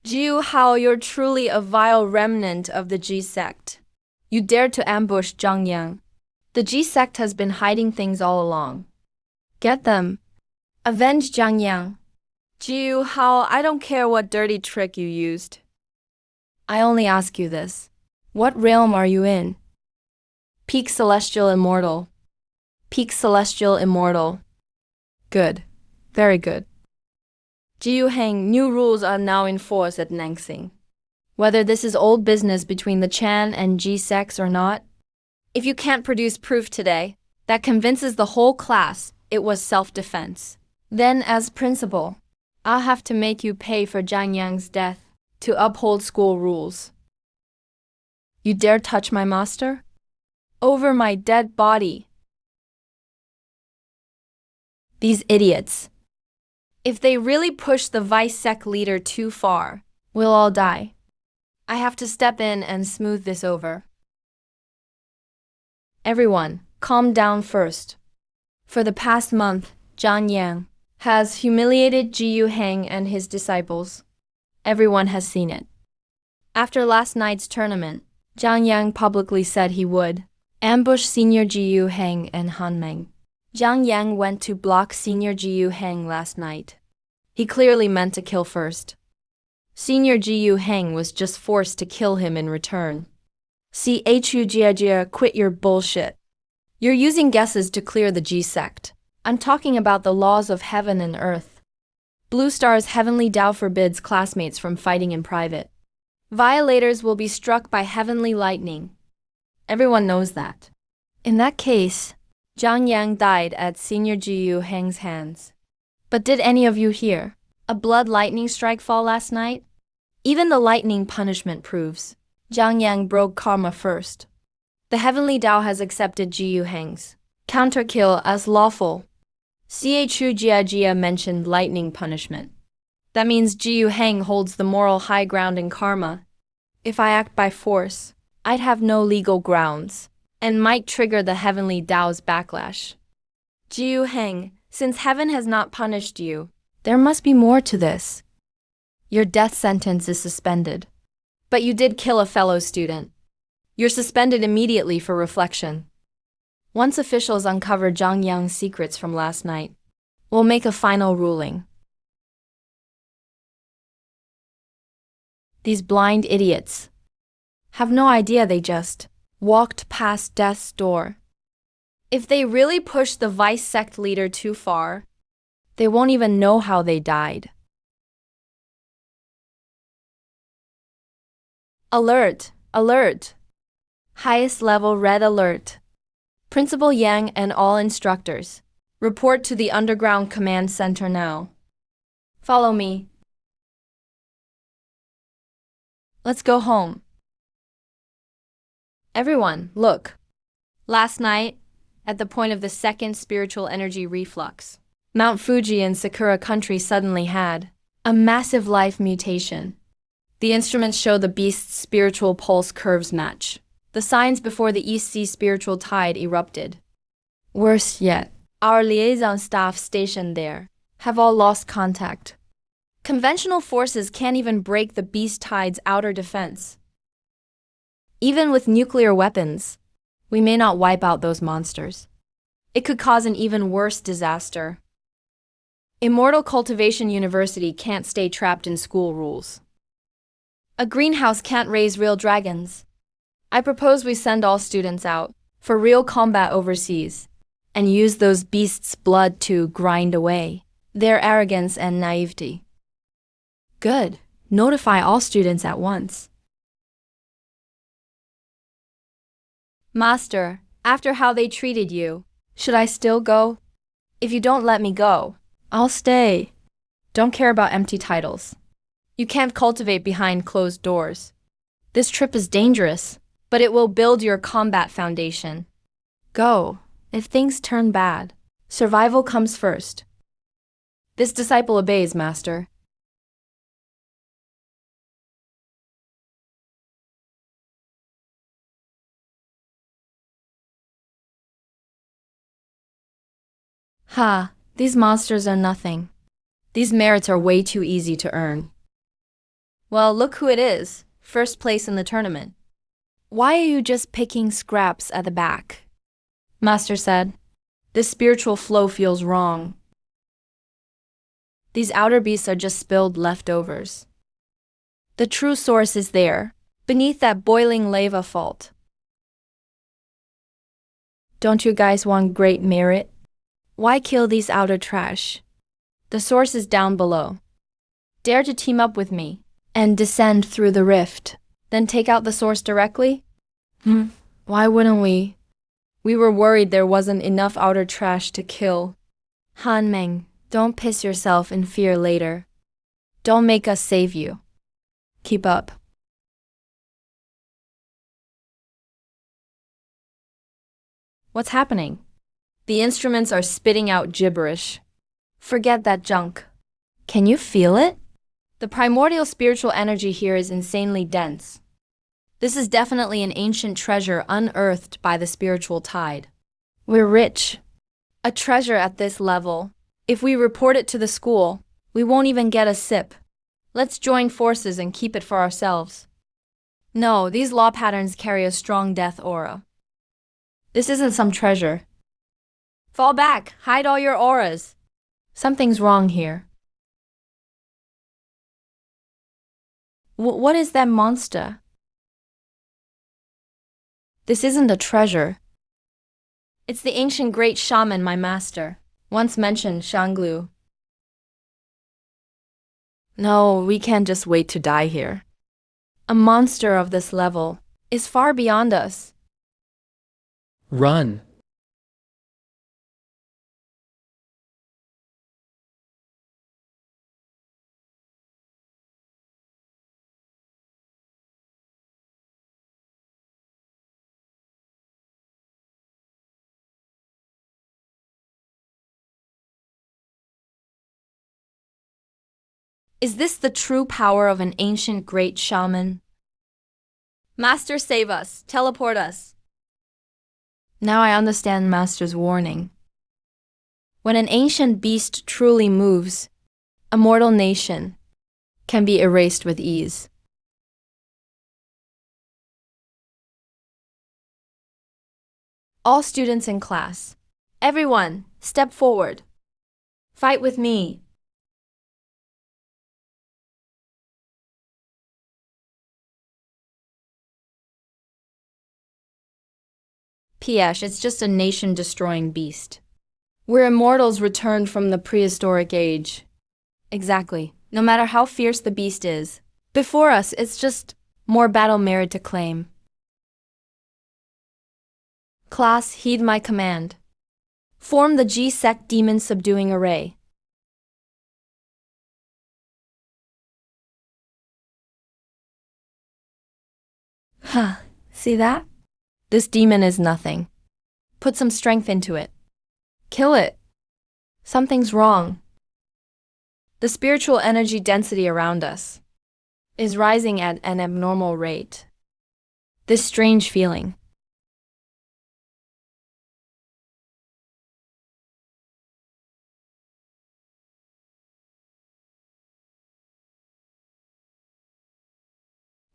Jiu Hao, you're truly a vile remnant of the Ji sect. You dared to ambush Zhang Yang. The Ji sect has been hiding things all along. Get them. Avenge Zhang Yang. Jiu Hao, I don't care what dirty trick you used. I only ask you this. What realm are you in? Peak Celestial Immortal. Peak Celestial Immortal. Good. Very good. Jiu Heng, new rules are now in force at Nangsing. Whether this is old business between the Chan and Ji sects or not, if you can't produce proof today that convinces the whole class it was self-defense, then as principal, I'll have to make you pay for Zhang Yang's death to uphold school rules. You dare touch my master? Over my dead body. These idiots. If they really push the vice sec leader too far, we'll all die. I have to step in and smooth this over. Everyone, calm down first. For the past month, Zhang Yang has humiliated Jiu Heng and his disciples. Everyone has seen it. After last night's tournament, Zhang Yang publicly said he would ambush Senior Jiu Heng and Han Meng. Zhang Yang went to block Senior Jiu Heng last night. He clearly meant to kill first. Senior Jiu Heng was just forced to kill him in return. Chu Jia, quit your bullshit. You're using guesses to clear the Ji sect. I'm talking about the laws of heaven and earth. Blue Star's heavenly Tao forbids classmates from fighting in private. Violators will be struck by heavenly lightning. Everyone knows that. In that case, Zhang Yang died at Senior Jiu Heng's hands. But did any of you hear a blood lightning strike fall last night? Even the lightning punishment proves Zhang Yang broke karma first. The heavenly Tao has accepted Jiu Heng's counterkill as lawful. Chu Jia mentioned lightning punishment. That means Jiu Heng holds the moral high ground in karma. If I act by force, I'd have no legal grounds, and might trigger the heavenly Tao's backlash. Jiu Heng, since heaven has not punished you, there must be more to this. Your death sentence is suspended. But you did kill a fellow student. You're suspended immediately for reflection. Once officials uncover Zhang Yang's secrets from last night, we'll make a final ruling. These blind idiots have no idea they just walked past death's door. If they really push the vice sect leader too far, they won't even know how they died. Alert! Alert! Highest level red alert. Principal Yang and all instructors, report to the underground command center now. Follow me. Let's go home. Everyone, look. Last night, at the point of the second spiritual energy reflux, Mount Fuji in Sakura country suddenly had a massive life mutation. The instruments show the beast's spiritual pulse curves match the signs before the East Sea spiritual tide erupted. Worse yet, our liaison staff stationed there have all lost contact. Conventional forces can't even break the beast tide's outer defense. Even with nuclear weapons, we may not wipe out those monsters. It could cause an even worse disaster. Immortal Cultivation University can't stay trapped in school rules. A greenhouse can't raise real dragons. I propose we send all students out for real combat overseas and use those beasts' blood to grind away their arrogance and naivety. Good. Notify all students at once. Master, after how they treated you, should I still go? If you don't let me go, I'll stay. Don't care about empty titles. You can't cultivate behind closed doors. This trip is dangerous, but it will build your combat foundation. Go. If things turn bad, survival comes first. This disciple obeys, master. Ha, these monsters are nothing. These merits are way too easy to earn. Well, look who it is, first place in the tournament. Why are you just picking scraps at the back? Master said. This spiritual flow feels wrong. These outer beasts are just spilled leftovers. The true source is there, beneath that boiling lava fault. Don't you guys want great merit? Why kill these outer trash? The source is down below. Dare to team up with me and descend through the rift, then take out the source directly? Why wouldn't we? We were worried there wasn't enough outer trash to kill. Han Meng, don't piss yourself in fear later. Don't make us save you. Keep up. What's happening? The instruments are spitting out gibberish. Forget that junk. Can you feel it? The primordial spiritual energy here is insanely dense. This is definitely an ancient treasure unearthed by the spiritual tide. We're rich. A treasure at this level. If we report it to the school, we won't even get a sip. Let's join forces and keep it for ourselves. No, these law patterns carry a strong death aura. This isn't some treasure. Fall back, hide all your auras. Something's wrong here. What is that monster? This isn't a treasure. It's the ancient great shaman my master once mentioned Shanglu. No, we can't just wait to die here. A monster of this level is far beyond us. Run. Is this the true power of an ancient great shaman? Master, save us. Teleport us. Now I understand Master's warning. When an ancient beast truly moves, a mortal nation can be erased with ease. All students in class, everyone, step forward. Fight with me. P.S. It's just a nation-destroying beast. We're immortals returned from the prehistoric age. Exactly. No matter how fierce the beast is, before us it's just more battle merit to claim. Class, heed my command. Form the G-Sect demon subduing array. Huh, see that? This demon is nothing. Put some strength into it. Kill it. Something's wrong. The spiritual energy density around us is rising at an abnormal rate. This strange feeling.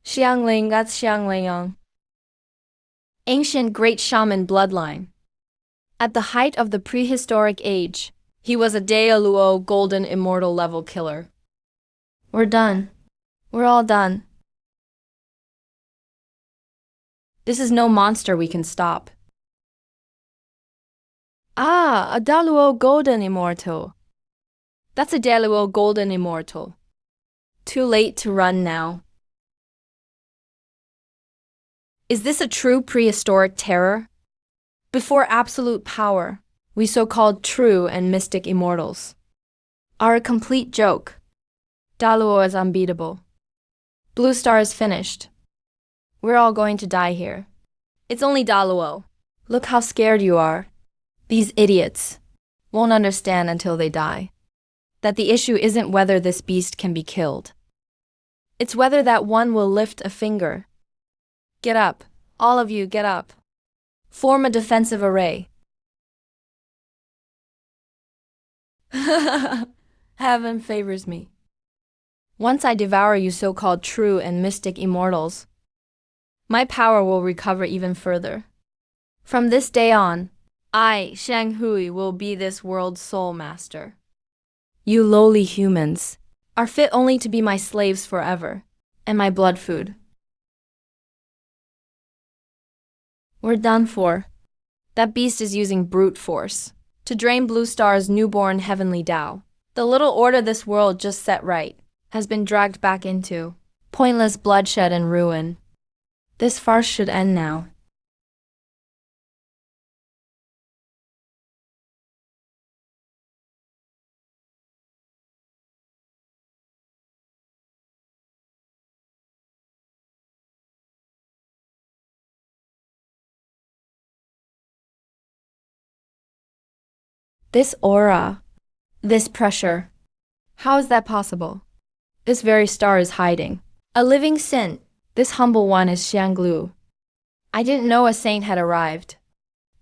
Xiangling, that's Xiangling. Ancient great shaman bloodline. At the height of the prehistoric age, he was a Daeluo golden immortal level killer. We're done. We're all done. This is no monster we can stop. Ah, a Daeluo golden immortal. That's a Daeluo golden immortal. Too late to run now. Is this a true prehistoric terror? Before absolute power, we so-called true and mystic immortals are a complete joke. Daluo is unbeatable. Blue Star is finished. We're all going to die here. It's only Daluo. Look how scared you are. These idiots won't understand until they die that the issue isn't whether this beast can be killed. It's whether that one will lift a finger. Get up. All of you, get up. Form a defensive array. Heaven favors me. Once I devour you so-called true and mystic immortals, my power will recover even further. From this day on, I, Shang Hui, will be this world's soul master. You lowly humans are fit only to be my slaves forever, and my blood food. We're done for. That beast is using brute force to drain Blue Star's newborn heavenly Tao. The little order this world just set right has been dragged back into pointless bloodshed and ruin. This farce should end now. This aura, this pressure, how is that possible? This very star is hiding. A living saint. This humble one is Xianglu. I didn't know a saint had arrived.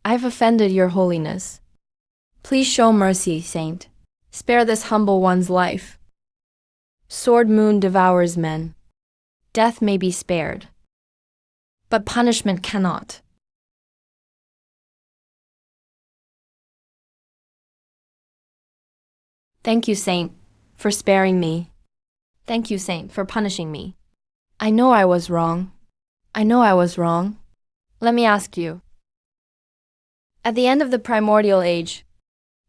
I've offended your holiness. Please show mercy, saint. Spare this humble one's life. Sword moon devours men. Death may be spared, but punishment cannot. Thank you, saint, for sparing me. Thank you, saint, for punishing me. I know I was wrong. I know I was wrong. Let me ask you. At the end of the primordial age,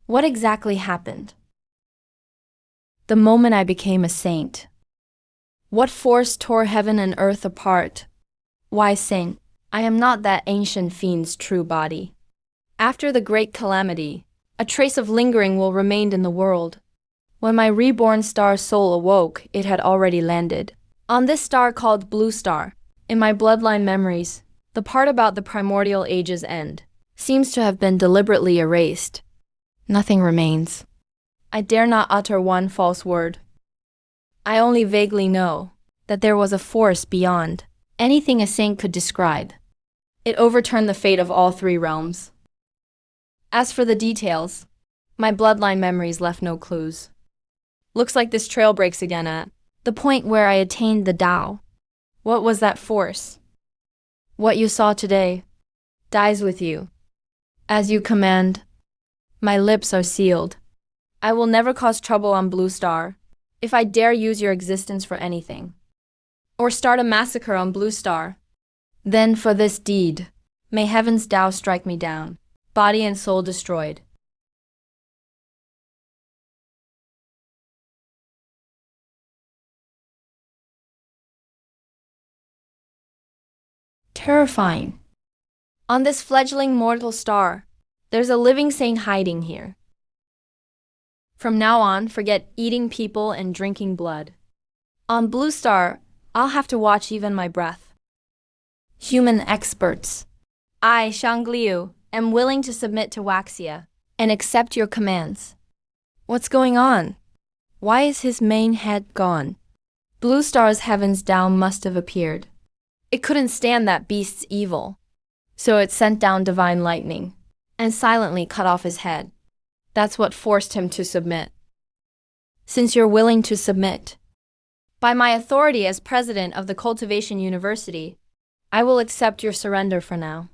what exactly happened? The moment I became a saint. What force tore heaven and earth apart? Why, saint, I am not that ancient fiend's true body. After the great calamity, a trace of lingering will remain in the world. When my reborn star soul awoke, it had already landed. On this star called Blue Star, in my bloodline memories, the part about the primordial age's end seems to have been deliberately erased. Nothing remains. I dare not utter one false word. I only vaguely know that there was a force beyond anything a saint could describe. It overturned the fate of all three realms. As for the details, my bloodline memories left no clues. Looks like this trail breaks again at the point where I attained the Tao. What was that force? What you saw today dies with you. As you command, my lips are sealed. I will never cause trouble on Blue Star if I dare use your existence for anything, or start a massacre on Blue Star. Then for this deed, may heaven's Tao strike me down, body and soul destroyed. Terrifying. On this fledgling mortal star, there's a living saint hiding here. From now on, forget eating people and drinking blood. On Blue Star, I'll have to watch even my breath. Human experts. I, Shangliu, am willing to submit to Waxia and accept your commands. What's going on? Why is his main head gone? Blue Star's heaven's down must have appeared. It couldn't stand that beast's evil, so it sent down divine lightning and silently cut off his head. That's what forced him to submit. Since you're willing to submit, by my authority as president of the Cultivation University, I will accept your surrender for now.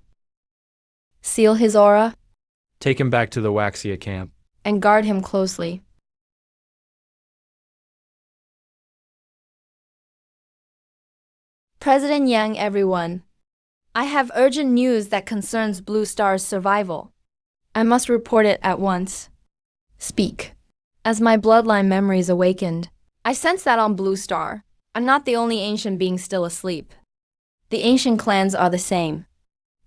Seal his aura. Take him back to the Waxia camp. And guard him closely. President Yang, everyone. I have urgent news that concerns Blue Star's survival. I must report it at once. Speak. As my bloodline memories awakened, I sense that on Blue Star, I'm not the only ancient being still asleep. The ancient clans are the same.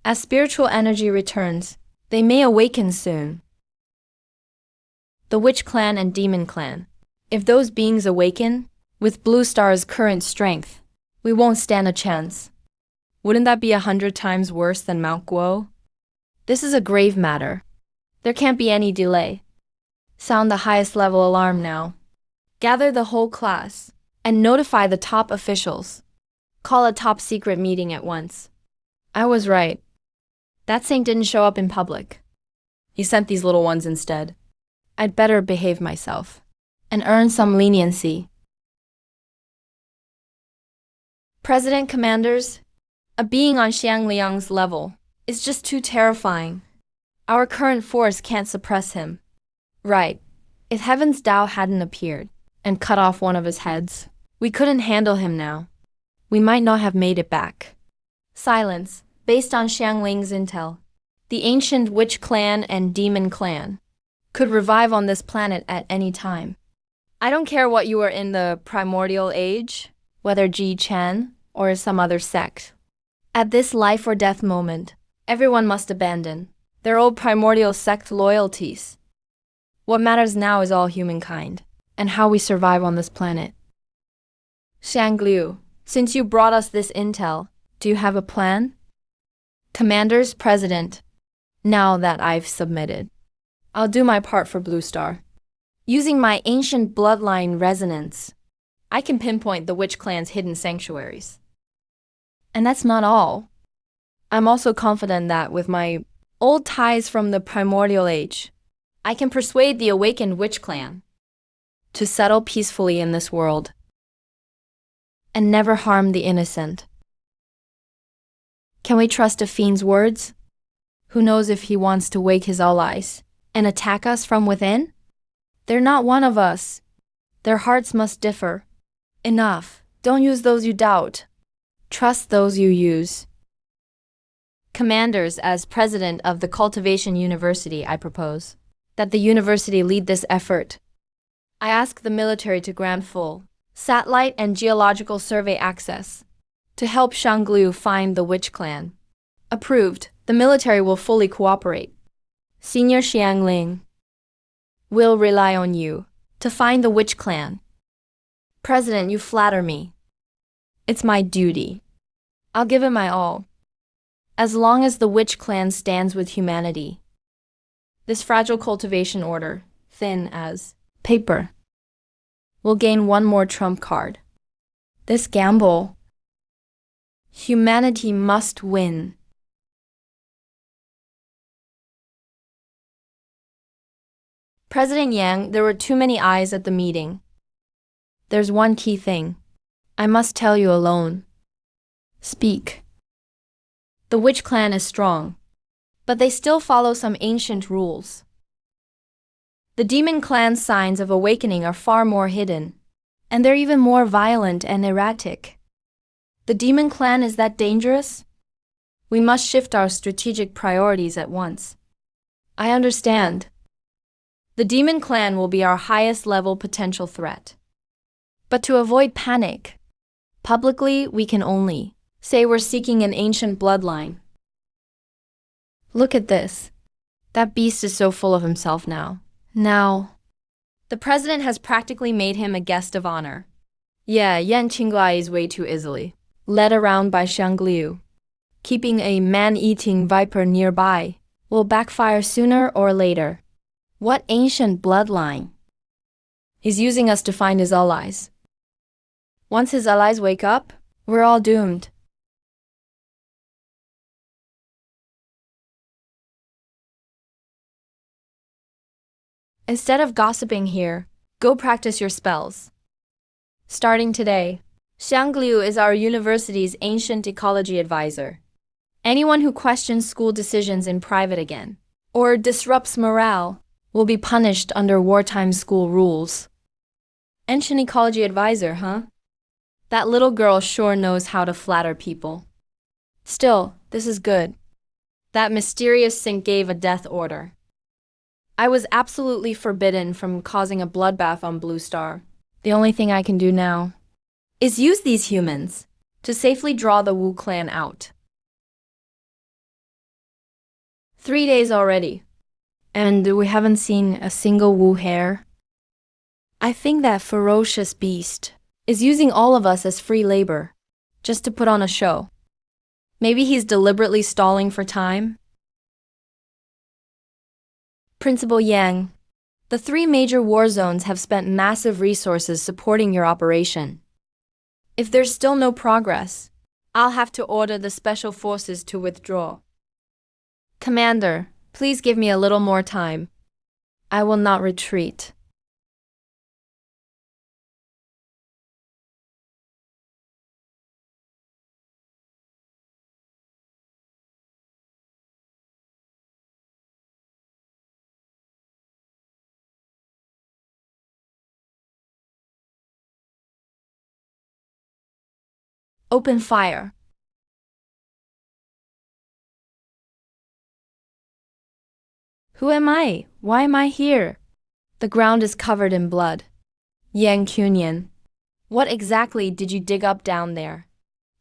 As spiritual energy returns, they may awaken soon. The Witch Clan and Demon Clan. If those beings awaken, With Blue Star's current strength, we won't stand a chance. Wouldn't that be 100 times worse than Mount Guo? This is a grave matter. There can't be any delay. Sound the highest level alarm now. Gather the whole class and notify the top officials. Call a top secret meeting at once. I was right. That saint didn't show up in public. He sent these little ones instead. I'd better behave myself and earn some leniency. President Commanders, a being on Xiangliang's level is just too terrifying. Our current force can't suppress him. Right. If Heaven's Tao hadn't appeared and cut off one of his heads, we couldn't handle him now. We might not have made it back. Silence. Based on Xiangling's intel, the ancient witch clan and demon clan could revive on this planet at any time. I don't care what you were in the primordial age, whether Ji Chen or some other sect. At this life or death moment, everyone must abandon their old primordial sect loyalties. What matters now is all humankind and how we survive on this planet. Xiangliu, since you brought us this intel, do you have a plan? Commanders, President, now that I've submitted, I'll do my part for Blue Star. Using my ancient bloodline resonance, I can pinpoint the witch clan's hidden sanctuaries. And that's not all. I'm also confident that with my old ties from the primordial age, I can persuade the awakened witch clan to settle peacefully in this world and never harm the innocent. Can we trust a fiend's words? Who knows if he wants to wake his allies and attack us from within? They're not one of us. Their hearts must differ. Enough. Don't use those you doubt. Trust those you use. Commanders, as president of the Cultivation University, I propose that the university lead this effort. I ask the military to grant full satellite and geological survey access to help Xiangliu find the witch clan. Approved. The military will fully cooperate. Senior Xiangling, we'll rely on you to find the witch clan. President, you flatter me. It's my duty. I'll give it my all. As long as the witch clan stands with humanity. This fragile cultivation order, thin as paper, will gain one more trump card. This gamble, humanity must win. President Yang, there were too many eyes at the meeting. There's one key thing. I must tell you alone. Speak. The witch clan is strong, but they still follow some ancient rules. The demon clan's signs of awakening are far more hidden, and they're even more violent and erratic. The demon clan is that dangerous? We must shift our strategic priorities at once. I understand. The demon clan will be our highest level potential threat. But to avoid panic, publicly we can only say we're seeking an ancient bloodline. Look at this. That beast is so full of himself now. The president has practically made him a guest of honor. Yeah, Yan Qinglai is way too easily led around by Xiangliu. Keeping a man-eating viper nearby will backfire sooner or later. What ancient bloodline? He's using us to find his allies. Once his allies wake up, we're all doomed. Instead of gossiping here, go practice your spells. Starting today, Xiangliu is our university's ancient ecology advisor. Anyone who questions school decisions in private again, or disrupts morale, will be punished under wartime school rules. Ancient ecology advisor, huh? That little girl sure knows how to flatter people. Still, this is good. That mysterious sync gave a death order. I was absolutely forbidden from causing a bloodbath on Blue Star. The only thing I can do now is use these humans to safely draw the Wu clan out. 3 days already, and we haven't seen a single Wu hair. I think that ferocious beast is using all of us as free labor, just to put on a show. Maybe he's deliberately stalling for time? Principal Yang, the 3 major war zones have spent massive resources supporting your operation. If there's still no progress, I'll have to order the special forces to withdraw. Commander, please give me a little more time. I will not retreat. Open fire. Who am I? Why am I here? The ground is covered in blood. Yang Cunyan, what exactly did you dig up down there?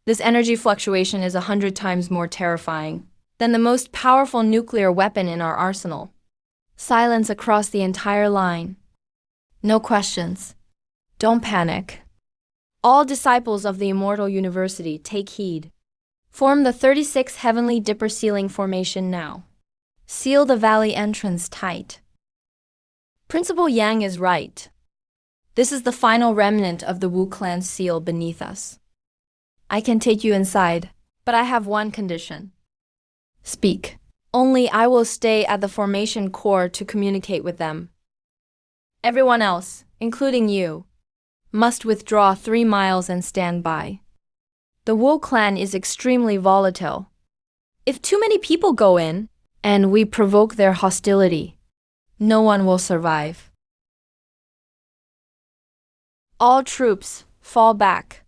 This energy fluctuation is 100 times more terrifying than the most powerful nuclear weapon in our arsenal. Silence across the entire line. No questions. Don't panic. All disciples of the Immortal University, take heed. Form the 36 Heavenly Dipper Sealing Formation now. Seal the valley entrance tight. Principal Yang is right. This is the final remnant of the Wu clan's seal beneath us. I can take you inside, but I have one condition. Speak. Only I will stay at the formation core to communicate with them. Everyone else, including you, must withdraw 3 miles and stand by. The Wu clan is extremely volatile. If too many people go in, and we provoke their hostility, no one will survive. All troops, fall back.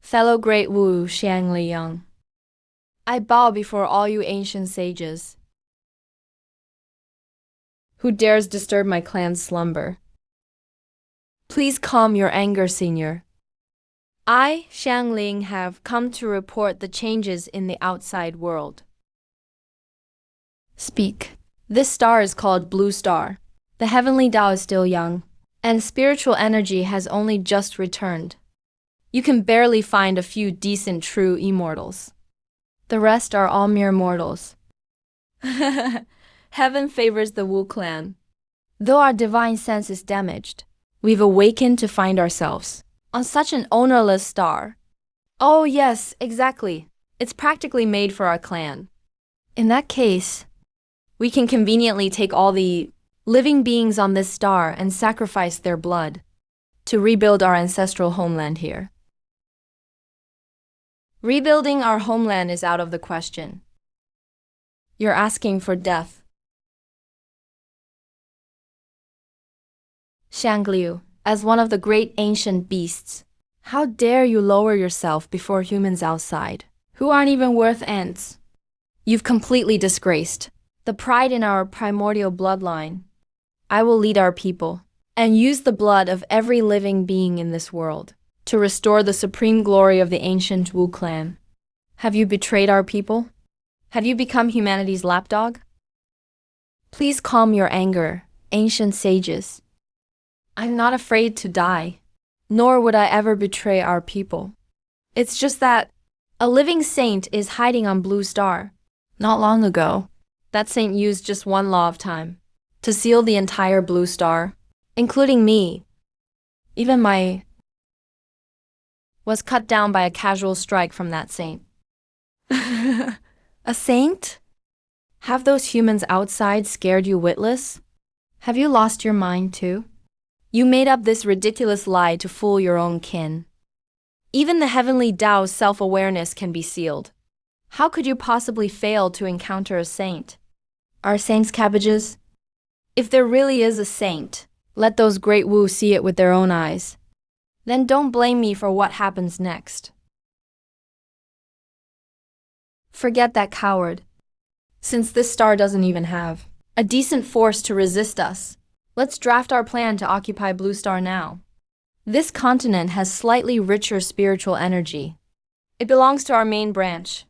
Fellow Great Wu Xiangliang, I bow before all you ancient sages. Who dares disturb my clan's slumber? Please calm your anger, Senior. I, Xiangling, have come to report the changes in the outside world. Speak. This star is called Blue Star. The heavenly Tao is still young, and spiritual energy has only just returned. You can barely find a few decent true immortals. The rest are all mere mortals. Heaven favors the Wu clan. Though our divine sense is damaged, we've awakened to find ourselves on such an ownerless star. Oh yes, exactly. It's practically made for our clan. In that case, we can conveniently take all the living beings on this star and sacrifice their blood to rebuild our ancestral homeland here. Rebuilding our homeland is out of the question. You're asking for death. Shangliu, as one of the great ancient beasts, how dare you lower yourself before humans outside, who aren't even worth ants? You've completely disgraced the pride in our primordial bloodline. I will lead our people and use the blood of every living being in this world to restore the supreme glory of the ancient Wu clan. Have you betrayed our people? Have you become humanity's lapdog? Please calm your anger, ancient sages. I'm not afraid to die, nor would I ever betray our people. It's just that a living saint is hiding on Blue Star. Not long ago, that saint used just one law of time to seal the entire Blue Star, including me. Even my was cut down by a casual strike from that saint. A saint? Have those humans outside scared you witless? Have you lost your mind too? You made up this ridiculous lie to fool your own kin. Even the heavenly Tao's self-awareness can be sealed. How could you possibly fail to encounter a saint? Are saints cabbages? If there really is a saint, let those great Wu see it with their own eyes. Then don't blame me for what happens next. Forget that coward. Since this star doesn't even have a decent force to resist us, let's draft our plan to occupy Blue Star now. This continent has slightly richer spiritual energy. It belongs to our main branch.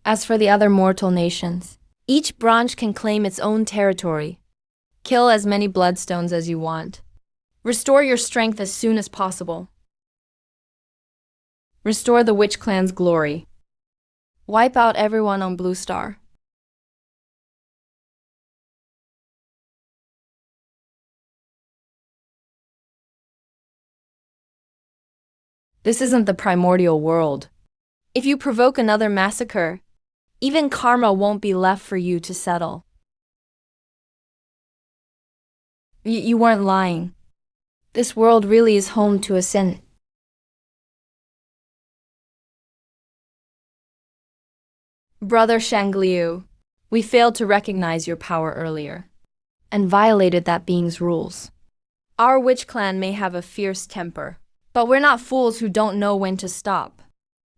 As for the other mortal nations, each branch can claim its own territory. Kill as many bloodstones as you want. Restore your strength as soon as possible. Restore the Witch Clan's glory. Wipe out everyone on Blue Star. This isn't the primordial world. If you provoke another massacre, even karma won't be left for you to settle. You weren't lying. This world really is home to a sin. Brother Shangliu, we failed to recognize your power earlier and violated that being's rules. Our witch clan may have a fierce temper, but we're not fools who don't know when to stop.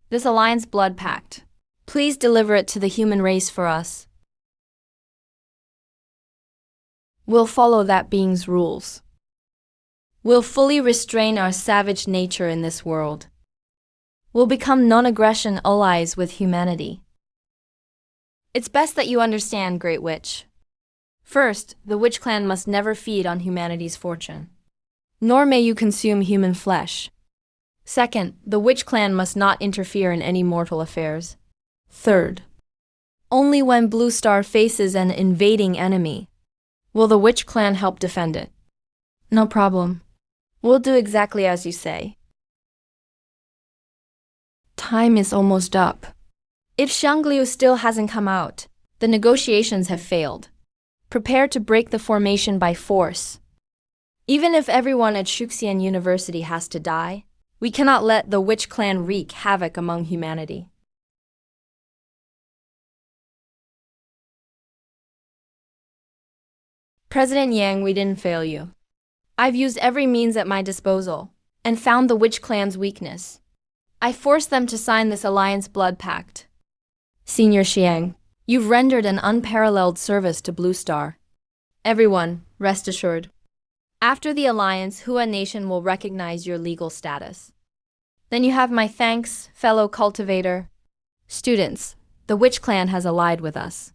This alliance blood pact, please deliver it to the human race for us. We'll follow that being's rules. We'll fully restrain our savage nature in this world. We'll become non-aggression allies with humanity. It's best that you understand, Great Witch. First, the Witch Clan must never feed on humanity's fortune. Nor may you consume human flesh. Second, the Witch Clan must not interfere in any mortal affairs. Third, only when Blue Star faces an invading enemy will the Witch Clan help defend it. No problem. We'll do exactly as you say. Time is almost up. If Shangliu still hasn't come out, the negotiations have failed. Prepare to break the formation by force. Even if everyone at Shuxian University has to die, we cannot let the Witch Clan wreak havoc among humanity. President Yang, we didn't fail you. I've used every means at my disposal and found the Witch Clan's weakness. I forced them to sign this alliance blood pact. Senior Xiang, you've rendered an unparalleled service to Blue Star. Everyone, rest assured. After the alliance, Hua Nation will recognize your legal status. Then you have my thanks, fellow cultivator. Students, the Witch Clan has allied with us.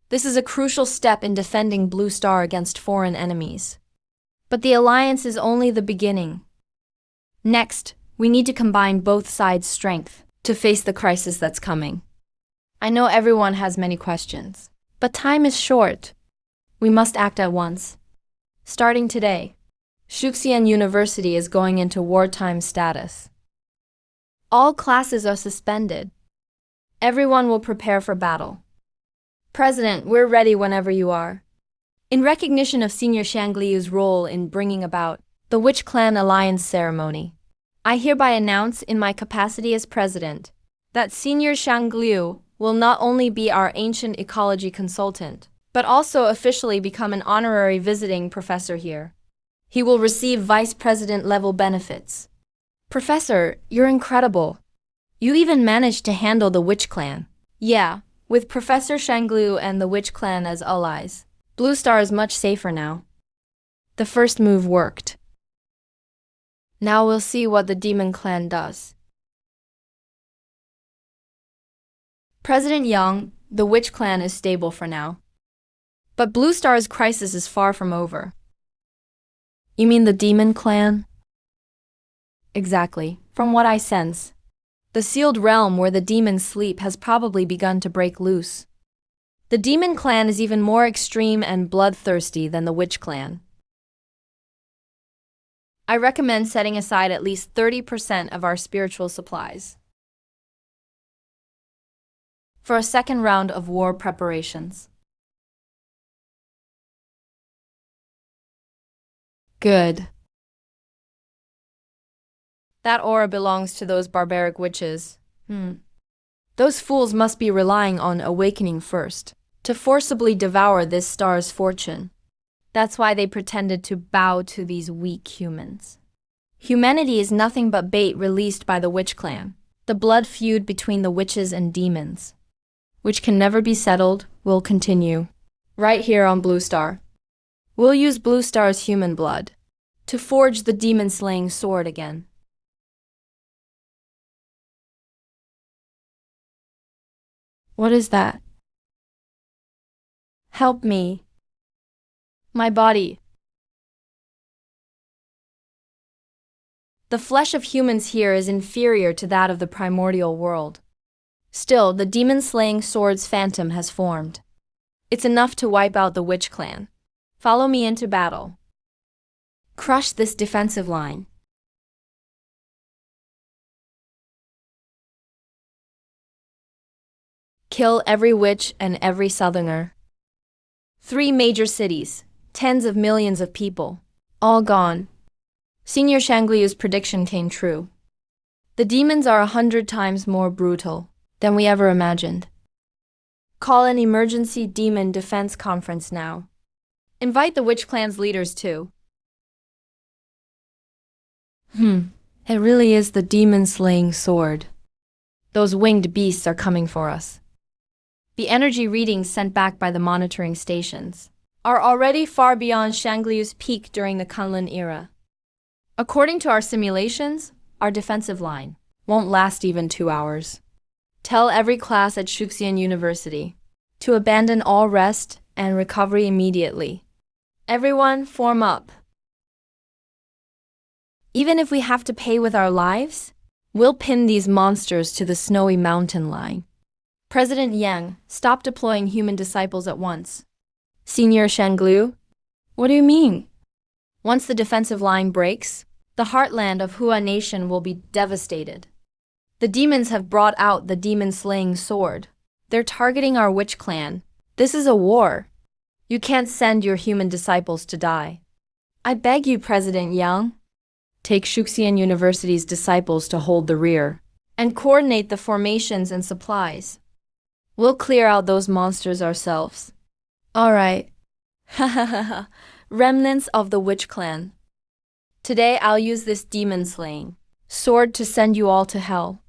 This is a crucial step in defending Blue Star against foreign enemies. But the alliance is only the beginning. Next, we need to combine both sides' strength to face the crisis that's coming. I know everyone has many questions, but time is short. We must act at once. Starting today, Shuxian University is going into wartime status. All classes are suspended. Everyone will prepare for battle. President, we're ready whenever you are. In recognition of Senior Shangliu's role in bringing about the Witch Clan Alliance ceremony, I hereby announce in my capacity as president that Senior Shangliu will not only be our ancient ecology consultant, but also officially become an honorary visiting professor here. He will receive vice president level benefits. Professor, you're incredible. You even managed to handle the Witch Clan. Yeah, with Professor Shangliu and the Witch Clan as allies, Blue Star is much safer now. The first move worked. Now we'll see what the Demon Clan does. President Yang, the Witch Clan is stable for now. But Blue Star's crisis is far from over. You mean the Demon Clan? Exactly, from what I sense. The sealed realm where the demons sleep has probably begun to break loose. The Demon Clan is even more extreme and bloodthirsty than the Witch Clan. I recommend setting aside at least 30% of our spiritual supplies for a second round of war preparations. Good. That aura belongs to those barbaric witches. Those fools must be relying on awakening first to forcibly devour this star's fortune. That's why they pretended to bow to these weak humans. Humanity is nothing but bait released by the Witch Clan. The blood feud between the witches and demons, which can never be settled, will continue. Right here on Blue Star. We'll use Blue Star's human blood to forge the demon-slaying sword again. What is that? Help me. My body. The flesh of humans here is inferior to that of the primordial world. Still, the demon-slaying sword's phantom has formed. It's enough to wipe out the witch clan. Follow me into battle. Crush this defensive line. Kill every witch and every southerner. 3 major cities, tens of millions of people, all gone. Senior Shangliu's prediction came true. The demons are 100 times more brutal than we ever imagined. Call an emergency demon defense conference now. Invite the witch clan's leaders too. It really is the demon-slaying sword. Those winged beasts are coming for us. The energy readings sent back by the monitoring stations are already far beyond Shangliu's peak during the Kunlun era. According to our simulations, our defensive line won't last even 2 hours. Tell every class at Shuxian University to abandon all rest and recovery immediately. Everyone form up. Even if we have to pay with our lives, we'll pin these monsters to the snowy mountain line. President Yang, stop deploying human disciples at once. Senior Shangliu? What do you mean? Once the defensive line breaks, the heartland of Hua Nation will be devastated. The demons have brought out the demon-slaying sword. They're targeting our witch clan. This is a war. You can't send your human disciples to die. I beg you, President Yang. Take Shuxian University's disciples to hold the rear and coordinate the formations and supplies. We'll clear out those monsters ourselves. All right. Remnants of the witch clan. Today I'll use this demon-slaying sword to send you all to hell.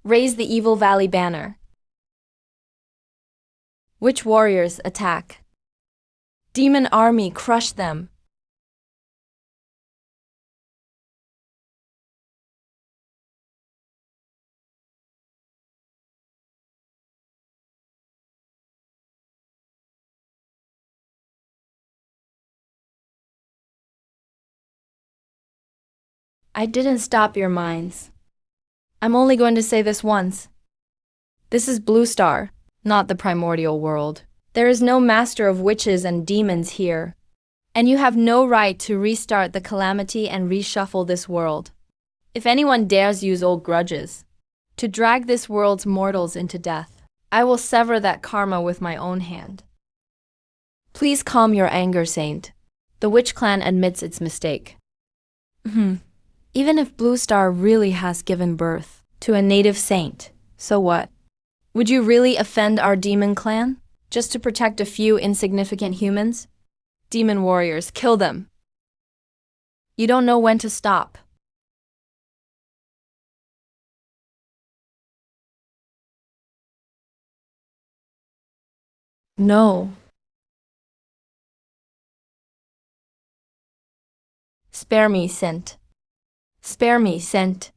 Raise the Evil Valley banner. Witch warriors attack. Demon army crush them. I didn't stop your minds. I'm only going to say this once. This is Blue Star, not the primordial world. There is no master of witches and demons here. And you have no right to restart the calamity and reshuffle this world. If anyone dares use old grudges to drag this world's mortals into death, I will sever that karma with my own hand. Please calm your anger, Saint. The witch clan admits its mistake. Even if Blue Star really has given birth to a native saint, so what? Would you really offend our demon clan just to protect a few insignificant humans? Demon warriors, kill them. You don't know when to stop. No. Spare me, Saint. Spare me, Saint.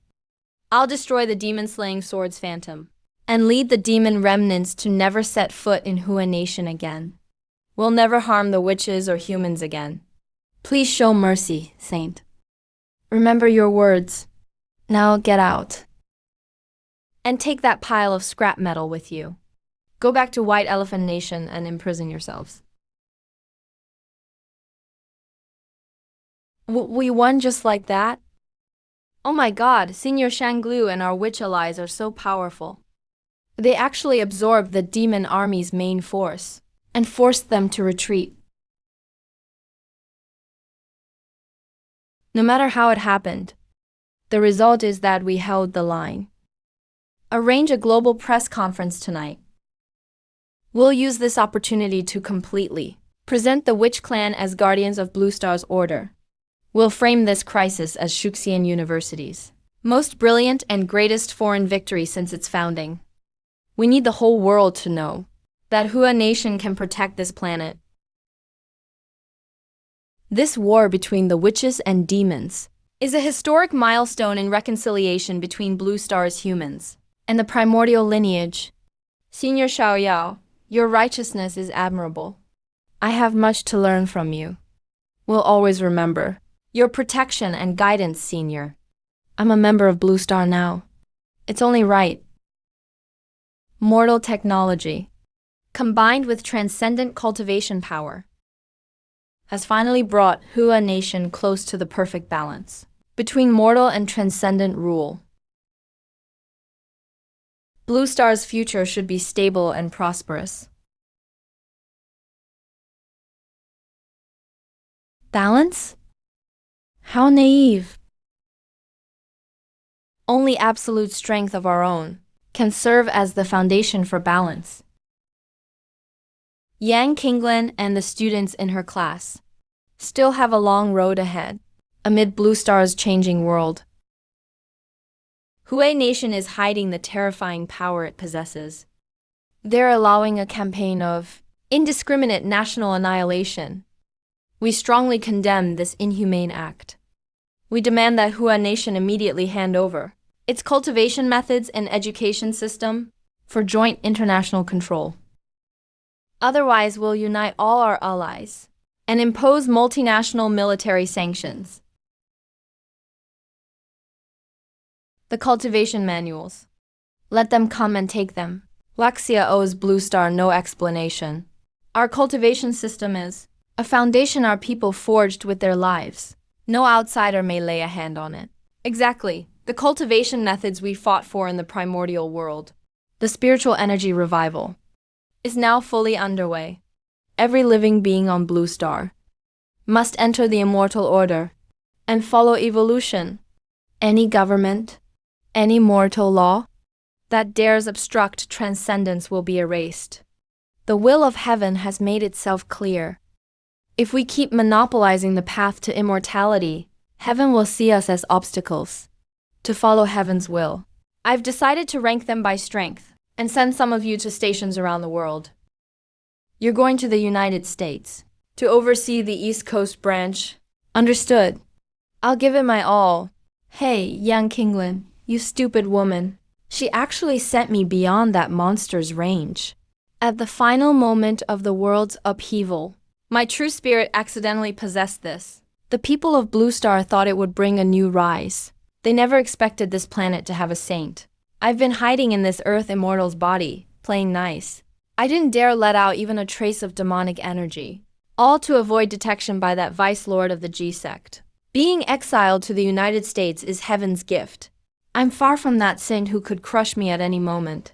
I'll destroy the demon-slaying sword's phantom and lead the demon remnants to never set foot in Hua Nation again. We'll never harm the witches or humans again. Please show mercy, Saint. Remember your words. Now get out. And take that pile of scrap metal with you. Go back to White Elephant Nation and imprison yourselves. We won just like that? Oh my god, Senior Shangliu and our witch allies are so powerful. They actually absorbed the demon army's main force and forced them to retreat. No matter how it happened, the result is that we held the line. Arrange a global press conference tonight. We'll use this opportunity to completely present the witch clan as guardians of Blue Star's order. We'll frame this crisis as Shuxian University's most brilliant and greatest foreign victory since its founding. We need the whole world to know that Hua Nation can protect this planet. This war between the witches and demons is a historic milestone in reconciliation between Blue Star's humans and the primordial lineage. Senior Xiaoyao, your righteousness is admirable. I have much to learn from you. Will always remember your protection and guidance, Senior. I'm a member of Blue Star now. It's only right. Mortal technology, combined with transcendent cultivation power, has finally brought Hua Nation close to the perfect balance between mortal and transcendent rule. Blue Star's future should be stable and prosperous. Balance? How naive. Only absolute strength of our own can serve as the foundation for balance. Yang Kinglin and the students in her class still have a long road ahead amid Blue Star's changing world. Hua Nation is hiding the terrifying power it possesses. They're allowing a campaign of indiscriminate national annihilation. We strongly condemn this inhumane act. We demand that Hua Nation immediately hand over its cultivation methods and education system for joint international control. Otherwise, we'll unite all our allies and impose multinational military sanctions. The cultivation manuals. Let them come and take them. Waxia owes Blue Star no explanation. Our cultivation system is a foundation our people forged with their lives. No outsider may lay a hand on it. Exactly. The cultivation methods we fought for in the primordial world, the spiritual energy revival, is now fully underway. Every living being on Blue Star must enter the immortal order and follow evolution. Any government, any mortal law that dares obstruct transcendence will be erased. The will of heaven has made itself clear. If we keep monopolizing the path to immortality, heaven will see us as obstacles to follow heaven's will. I've decided to rank them by strength and send some of you to stations around the world. You're going to the United States to oversee the East Coast branch. Understood. I'll give it my all. Hey, Yang Kinglin, you stupid woman. She actually sent me beyond that monster's range. At the final moment of the world's upheaval, my true spirit accidentally possessed this. The people of Blue Star thought it would bring a new rise. They never expected this planet to have a saint. I've been hiding in this Earth Immortal's body, playing nice. I didn't dare let out even a trace of demonic energy, all to avoid detection by that Vice Lord of the G-sect. Being exiled to the United States is heaven's gift. I'm far from that saint who could crush me at any moment.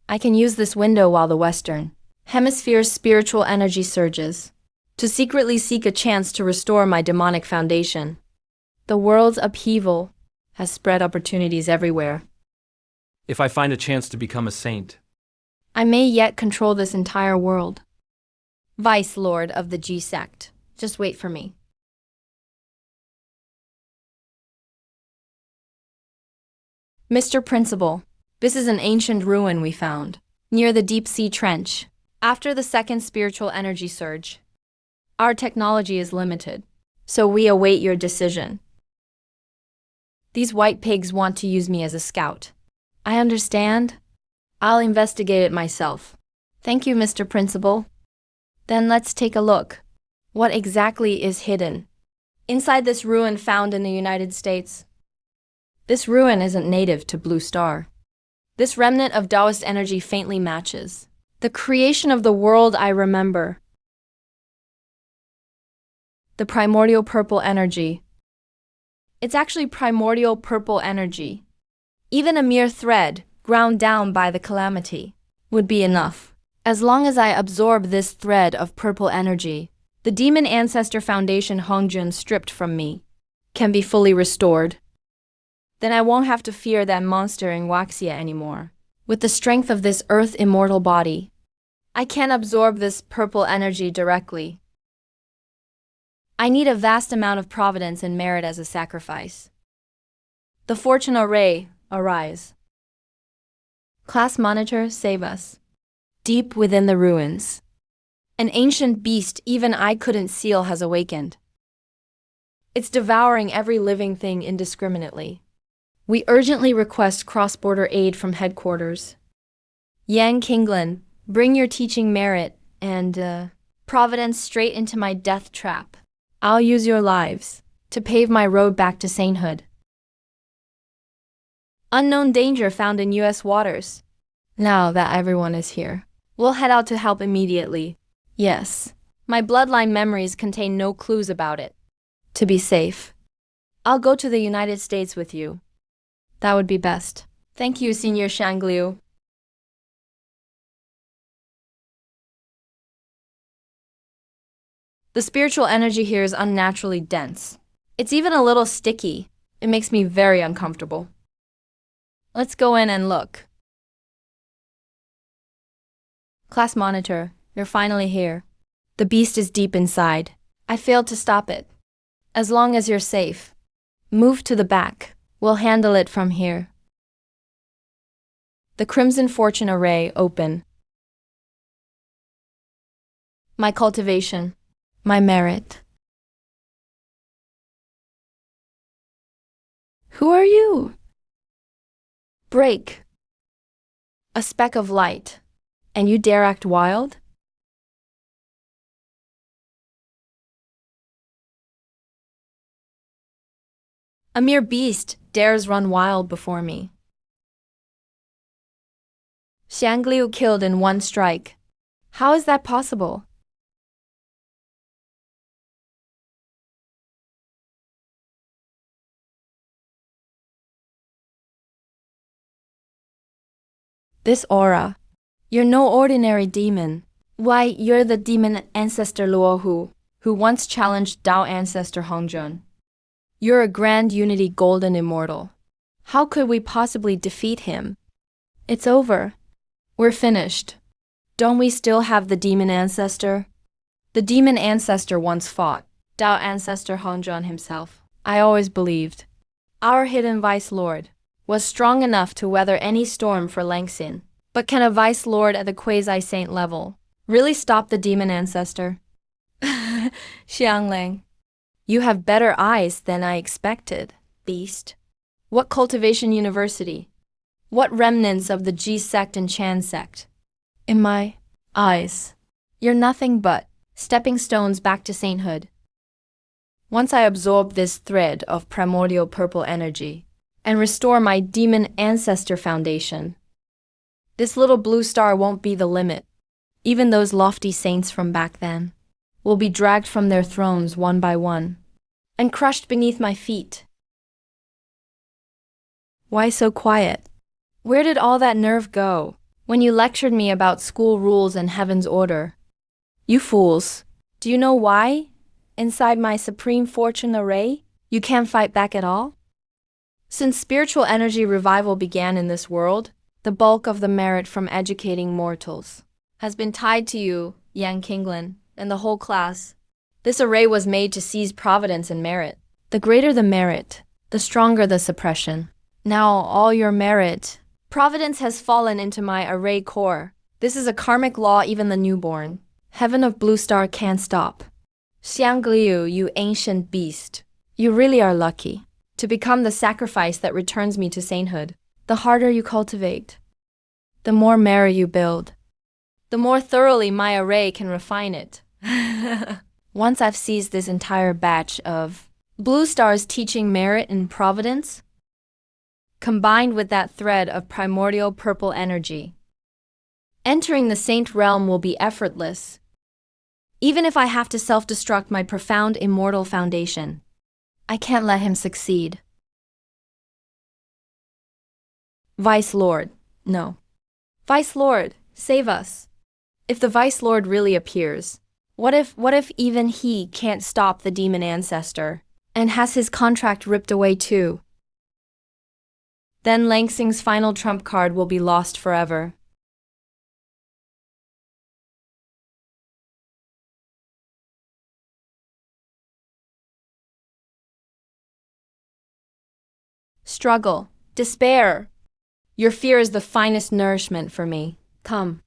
I can use this window while the Western Hemisphere's spiritual energy surges, to secretly seek a chance to restore my demonic foundation. The world's upheaval has spread opportunities everywhere. If I find a chance to become a saint, I may yet control this entire world. Vice Lord of the G-sect, just wait for me. Mr. Principal, this is an ancient ruin we found, near the deep-sea trench. After the second spiritual energy surge, our technology is limited, so we await your decision. These white pigs want to use me as a scout. I understand. I'll investigate it myself. Thank you, Mr. Principal. Then let's take a look. What exactly is hidden inside this ruin found in the United States? This ruin isn't native to Blue Star. This remnant of Taoist energy faintly matches the creation of the world I remember. The primordial purple energy. It's actually primordial purple energy. Even a mere thread, ground down by the calamity, would be enough. As long as I absorb this thread of purple energy, the demon ancestor foundation Hongjun stripped from me can be fully restored. Then I won't have to fear that monster in Waxia anymore. With the strength of this earth immortal body, I can absorb this purple energy directly. I need a vast amount of providence and merit as a sacrifice. The fortune array, arise. Class monitor, save us. Deep within the ruins, an ancient beast even I couldn't seal has awakened. It's devouring every living thing indiscriminately. We urgently request cross-border aid from headquarters. Yang Kinglin, bring your teaching merit and Providence straight into my death trap. I'll use your lives to pave my road back to sainthood. Unknown danger found in U.S. waters. Now that everyone is here, we'll head out to help immediately. Yes, my bloodline memories contain no clues about it. To be safe, I'll go to the United States with you. That would be best. Thank you, Senior Shangliu. The spiritual energy here is unnaturally dense. It's even a little sticky. It makes me very uncomfortable. Let's go in and look. Class monitor, you're finally here. The beast is deep inside. I failed to stop it. As long as you're safe, move to the back. We'll handle it from here. The Crimson Fortune Array open. My cultivation. My merit. Who are you? Break. A speck of light. And you dare act wild? A mere beast dares run wild before me. Shangliu killed in one strike. How is that possible? This aura. You're no ordinary demon. Why, you're the demon ancestor Luohu, who once challenged Dao ancestor Hongjun. You're a grand unity golden immortal. How could we possibly defeat him? It's over. We're finished. Don't we still have the demon ancestor? The demon ancestor once fought Dao ancestor Hongjun himself. I always believed our hidden vice lord was strong enough to weather any storm for Langxin. But can a vice lord at the quasi-saint level really stop the demon ancestor? Xianglang, you have better eyes than I expected, beast. What cultivation university? What remnants of the Ji sect and Chan sect? In my eyes, you're nothing but stepping stones back to sainthood. Once I absorb this thread of primordial purple energy and restore my demon ancestor foundation, this little blue star won't be the limit. Even those lofty saints from back then will be dragged from their thrones one by one and crushed beneath my feet. Why so quiet? Where did all that nerve go when you lectured me about school rules and heaven's order? You fools, do you know why? Inside my supreme fortune array, you can't fight back at all? Since spiritual energy revival began in this world, the bulk of the merit from educating mortals has been tied to you, Yang Qinglin, and the whole class. This array was made to seize providence and merit. The greater the merit, the stronger the suppression. Now all your merit, providence has fallen into my array core. This is a karmic law even the newborn. Heaven of Blue Star can't stop. Xiangliu, you ancient beast. You really are lucky to become the sacrifice that returns me to sainthood. The harder you cultivate, the more merit you build, the more thoroughly my array can refine it. Once I've seized this entire batch of blue stars teaching merit and providence, combined with that thread of primordial purple energy, entering the saint realm will be effortless. Even if I have to self-destruct my profound immortal foundation, I can't let him succeed. Vice Lord, no. Vice Lord, save us. If the Vice Lord really appears, what if even he can't stop the demon ancestor and has his contract ripped away too? Then Langxing's final trump card will be lost forever. Struggle, despair. Your fear is the finest nourishment for me. Come.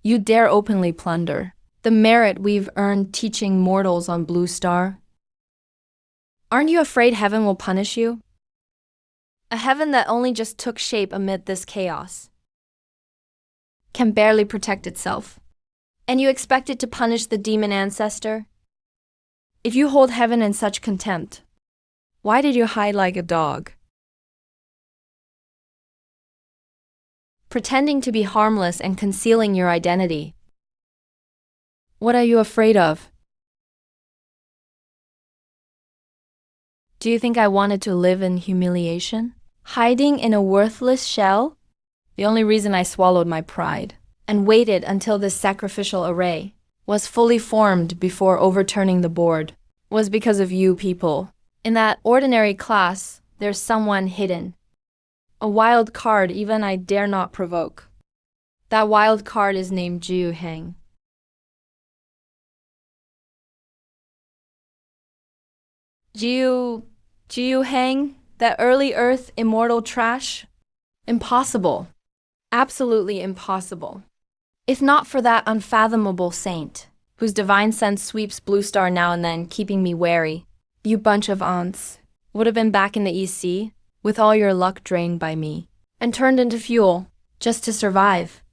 You dare openly plunder the merit we've earned teaching mortals on Blue Star? Aren't you afraid heaven will punish you? A heaven that only just took shape amid this chaos. can barely protect itself. And you expect it to punish the demon ancestor? If you hold heaven in such contempt, why did you hide like a dog? Pretending to be harmless and concealing your identity. What are you afraid of? Do you think I wanted to live in humiliation? Hiding in a worthless shell? The only reason I swallowed my pride and waited until this sacrificial array was fully formed before overturning the board was because of you people. In that ordinary class, there's someone hidden. A wild card even I dare not provoke. That wild card is named Jiu Heng. Jiu Heng? That early earth immortal trash? Impossible. Absolutely impossible. If not for that unfathomable saint, whose divine sense sweeps Blue Star now and then, keeping me wary, you bunch of aunts would have been back in the EC, with all your luck drained by me, and turned into fuel, just to survive.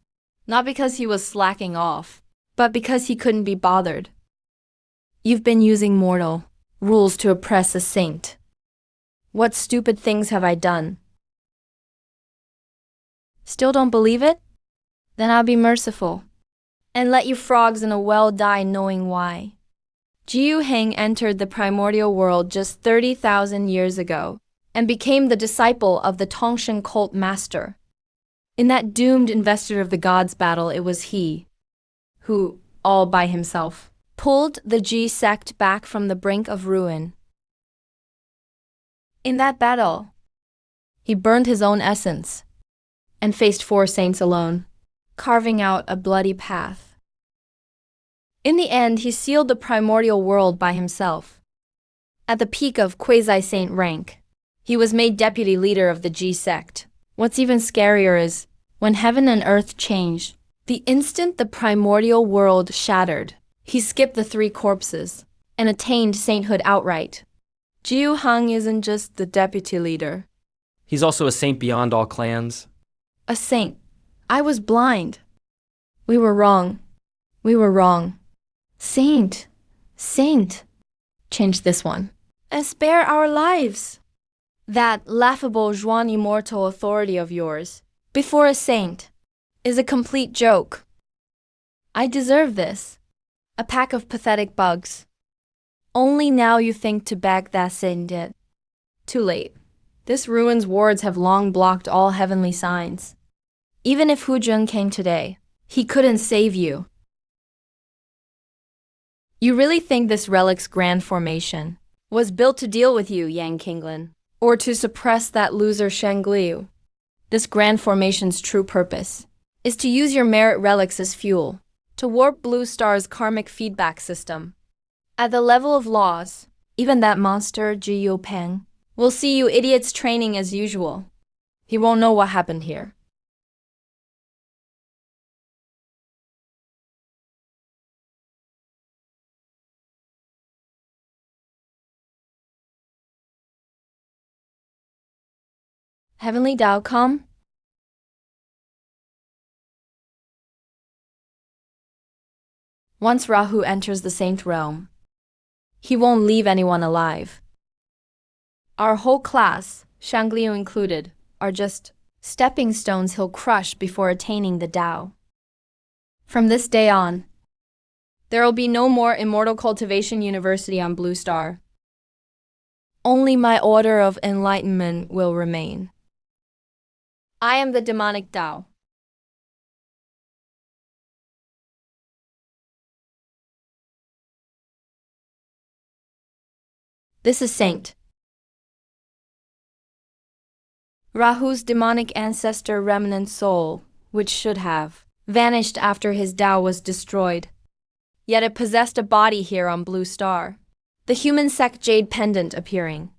Not because he was slacking off, but because he couldn't be bothered. You've been using mortal rules to oppress a saint. What stupid things have I done? Still don't believe it? Then I'll be merciful, and let you frogs in a well die knowing why. Jiu Heng entered the primordial world just 30,000 years ago, and became the disciple of the Tongshan cult master. In that doomed Investiture of the Gods battle, it was he who, all by himself, pulled the G sect back from the brink of ruin. In that battle, he burned his own essence and faced 4 saints alone, carving out a bloody path. In the end, he sealed the primordial world by himself. At the peak of quasi-saint rank, he was made deputy leader of the G sect. What's even scarier is, when heaven and earth changed, the instant the primordial world shattered, he skipped the 3 corpses and attained sainthood outright. Jiu Heng isn't just the deputy leader. He's also a saint beyond all clans. A saint. I was blind. We were wrong. We were wrong. Saint. Saint. Change this one. And spare our lives. That laughable Zhuan immortal authority of yours, before a saint, is a complete joke. I deserve this. A pack of pathetic bugs. Only now you think to beg that saint it. Too late. This ruin's wards have long blocked all heavenly signs. Even if Hu Jun came today, he couldn't save you. You really think this relic's grand formation was built to deal with you, Yang Qinglin, or to suppress that loser Sheng Liu? This grand formation's true purpose is to use your merit relics as fuel, to warp Blue Star's karmic feedback system. At the level of laws, even that monster Ji Peng will see you idiots training as usual. He won't know what happened here. Heavenly Tao come? Once Rahu enters the saint realm, he won't leave anyone alive. Our whole class, Shangliu included, are just stepping stones he'll crush before attaining the Tao. From this day on, there will be no more Immortal Cultivation University on Blue Star. Only my order of enlightenment will remain. I am the demonic Tao. This is Saint. Rahu's demonic ancestor remnant soul, which should have vanished after his Tao was destroyed. Yet it possessed a body here on Blue Star. The human sect jade pendant appearing.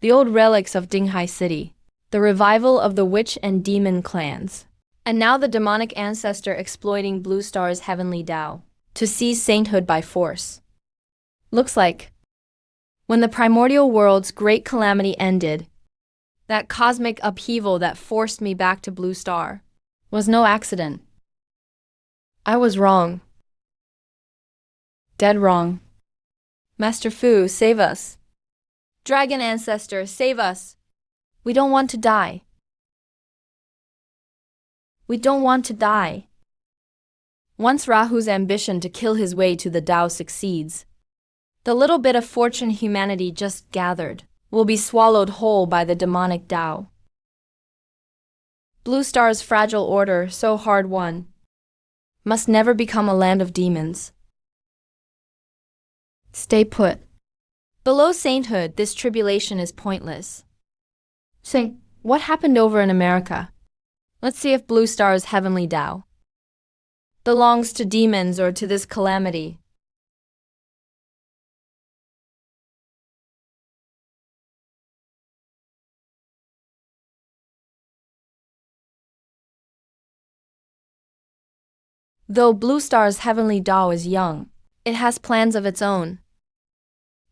The old relics of Dinghai City. The revival of the witch and demon clans. And now the demonic ancestor exploiting Blue Star's heavenly Tao to seize sainthood by force. Looks like, when the primordial world's great calamity ended, that cosmic upheaval that forced me back to Blue Star was no accident. I was wrong. Dead wrong. Master Fu, save us. Dragon Ancestor, save us. We don't want to die. We don't want to die. Once Rahu's ambition to kill his way to the Tao succeeds, the little bit of fortune humanity just gathered will be swallowed whole by the demonic Tao. Blue Star's fragile order, so hard won, must never become a land of demons. Stay put. Below sainthood, this tribulation is pointless. Saint, what happened over in America? Let's see if Blue Star's heavenly Tao belongs to demons or to this calamity. Though Blue Star's heavenly Tao is young, it has plans of its own.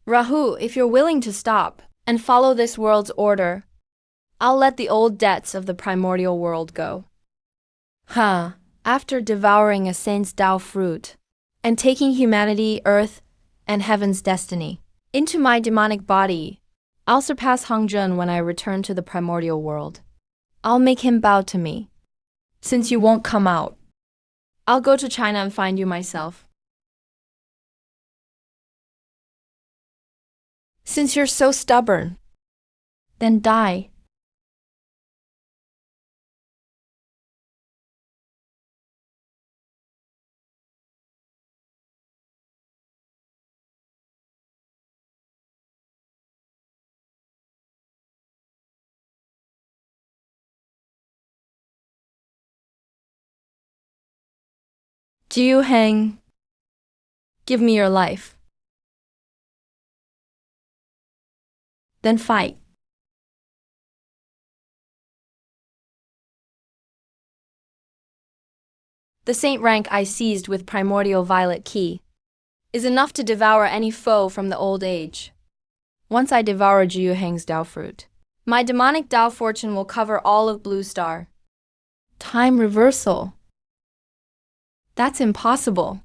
Rahu, if you're willing to stop and follow this world's order, I'll let the old debts of the primordial world go. After devouring a saint's Tao fruit and taking humanity, earth, and heaven's destiny into my demonic body, I'll surpass Hongjun when I return to the primordial world. I'll make him bow to me. Since you won't come out, I'll go to China and find you myself. Since you're so stubborn, then die. Jiu Heng, give me your life. Then fight. The saint rank I seized with primordial violet key is enough to devour any foe from the old age. Once I devour Jiu Heng's Tao fruit, my demonic Tao fortune will cover all of Blue Star. Time reversal. That's impossible.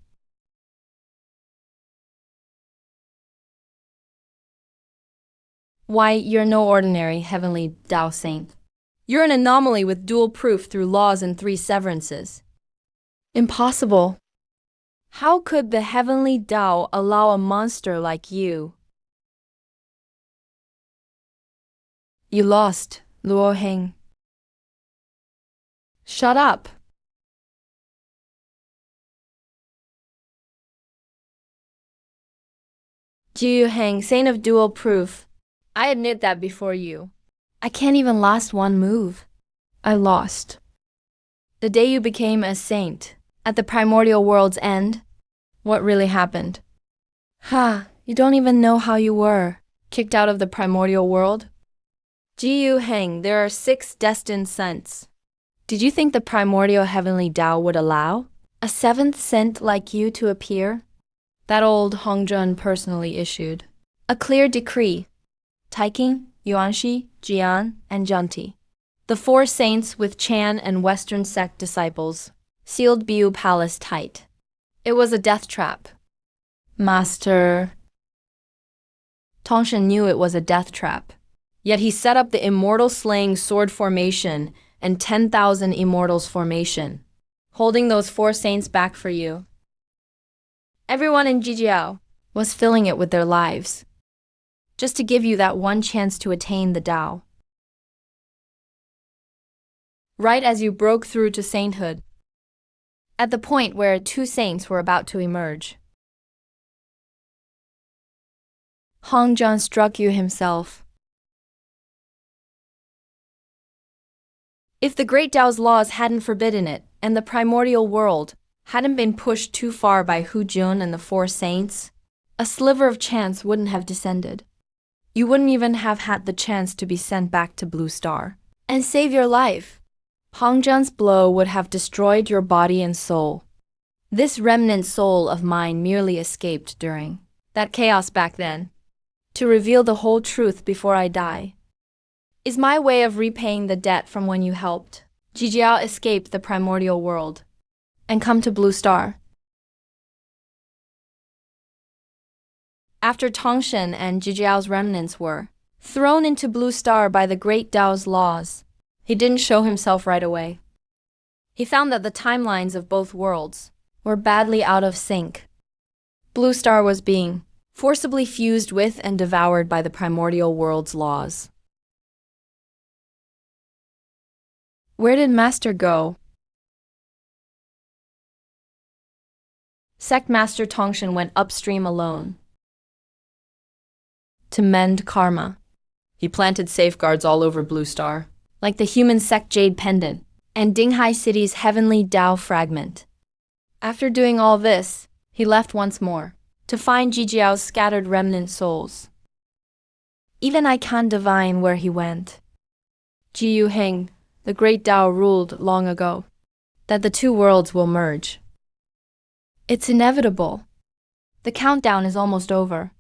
Why, you're no ordinary heavenly Tao saint. You're an anomaly with dual proof through laws and 3 severances. Impossible. How could the heavenly Tao allow a monster like you? You lost, Luo Heng. Shut up. Jiu Heng, saint of dual proof. I admit that before you. I can't even last one move. I lost. The day you became a saint, at the primordial world's end, what really happened? You don't even know how you were. Kicked out of the primordial world? Jiu Heng, there are 6 destined saints. Did you think the primordial heavenly Tao would allow a 7th saint like you to appear? That old Hongjun personally issued a clear decree. Taiking, Yuanxi, Jian, and Junti, the 4 saints with Chan and Western sect disciples, sealed Biu Palace tight. It was a death trap. Master Tongshan knew it was a death trap, yet he set up the immortal slaying sword formation and 10,000 immortals formation, holding those 4 saints back for you. Everyone in Jijiao was filling it with their lives, just to give you that one chance to attain the Tao. Right as you broke through to sainthood, at the point where 2 saints were about to emerge, Hongjun struck you himself. If the Great Tao's laws hadn't forbidden it, and the primordial world hadn't been pushed too far by Hu Jun and the 4 saints, a sliver of chance wouldn't have descended. You wouldn't even have had the chance to be sent back to Blue Star and save your life. Hongjun's blow would have destroyed your body and soul. This remnant soul of mine merely escaped during that chaos back then, to reveal the whole truth before I die. Is my way of repaying the debt from when you helped Jijiao escape the primordial world and come to Blue Star. After Tongshan and Jijiao's remnants were thrown into Blue Star by the Great Tao's laws, he didn't show himself right away. He found that the timelines of both worlds were badly out of sync. Blue Star was being forcibly fused with and devoured by the primordial world's laws. Where did Master go? Sect Master Tongshan went upstream alone to mend karma. He planted safeguards all over Blue Star, like the human sect Jade Pendant and Dinghai City's heavenly Tao fragment. After doing all this, he left once more to find Jijiao's scattered remnant souls. Even I can't divine where he went. Jiyu Heng, the great Tao, ruled long ago that the two worlds will merge. It's inevitable. The countdown is almost over.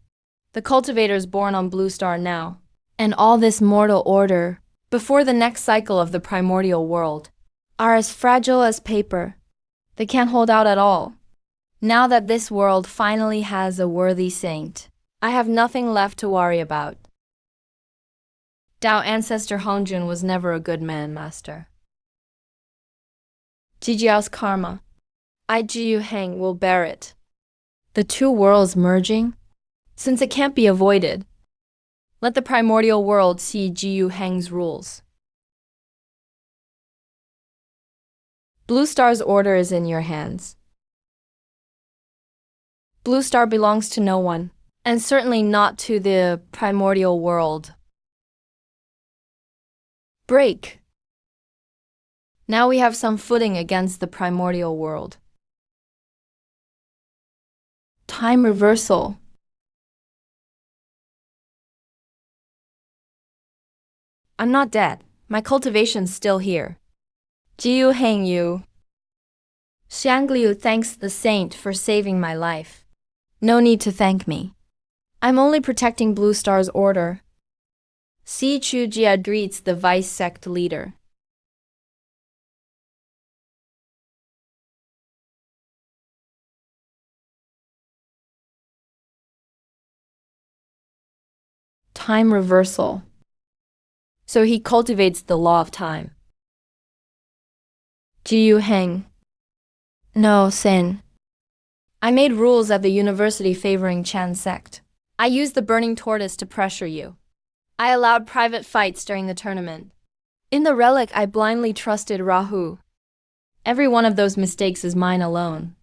The cultivators born on Blue Star now, and all this mortal order before the next cycle of the primordial world, are as fragile as paper. They can't hold out at all. Now that this world finally has a worthy saint, I have nothing left to worry about. Tao ancestor Hongjun was never a good man, Master. Jijiao's karma, I Jiyu Heng will bear it. The two worlds merging? Since it can't be avoided, let the primordial world see Jiyu Heng's rules. Blue Star's order is in your hands. Blue Star belongs to no one, and certainly not to the primordial world. Break. Now we have some footing against the primordial world. Time reversal. I'm not dead. My cultivation's still here. Jiyu Heng Yu. Xiangliu thanks the saint for saving my life. No need to thank me. I'm only protecting Blue Star's order. Si Chu Jia greets the vice sect leader. Time reversal. So he cultivates the law of time. Jiyu Heng. No, Sin. I made rules at the university favoring Chan sect. I used the burning tortoise to pressure you. I allowed private fights during the tournament. In the relic, I blindly trusted Rahu. Every one of those mistakes is mine alone.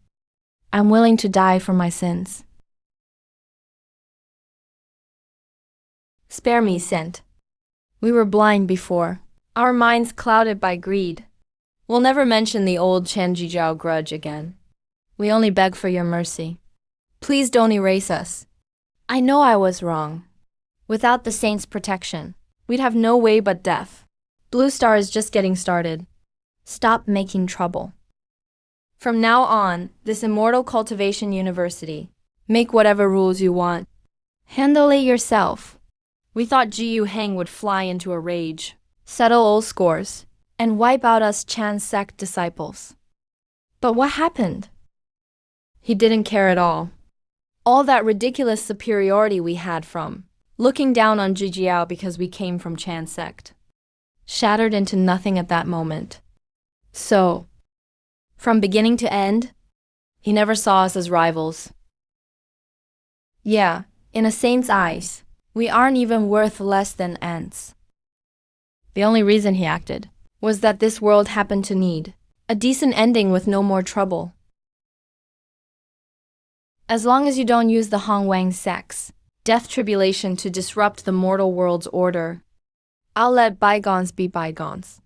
I'm willing to die for my sins. Spare me, Sent. We were blind before, our minds clouded by greed. We'll never mention the old Chanjijiao grudge again. We only beg for your mercy. Please don't erase us. I know I was wrong. Without the saint's protection, we'd have no way but death. Blue Star is just getting started. Stop making trouble. From now on, this immortal cultivation university, make whatever rules you want. Handle it yourself. We thought Jiyu Heng would fly into a rage, settle old scores, and wipe out us Chan sect disciples. But what happened? He didn't care at all. All that ridiculous superiority we had from looking down on Jijiao because we came from Chan sect shattered into nothing at that moment. So, from beginning to end, he never saw us as rivals. Yeah, in a saint's eyes, we aren't even worth less than ants. The only reason he acted was that this world happened to need a decent ending with no more trouble. As long as you don't use the Hong Wang sex, death tribulation to disrupt the mortal world's order, I'll let bygones be bygones.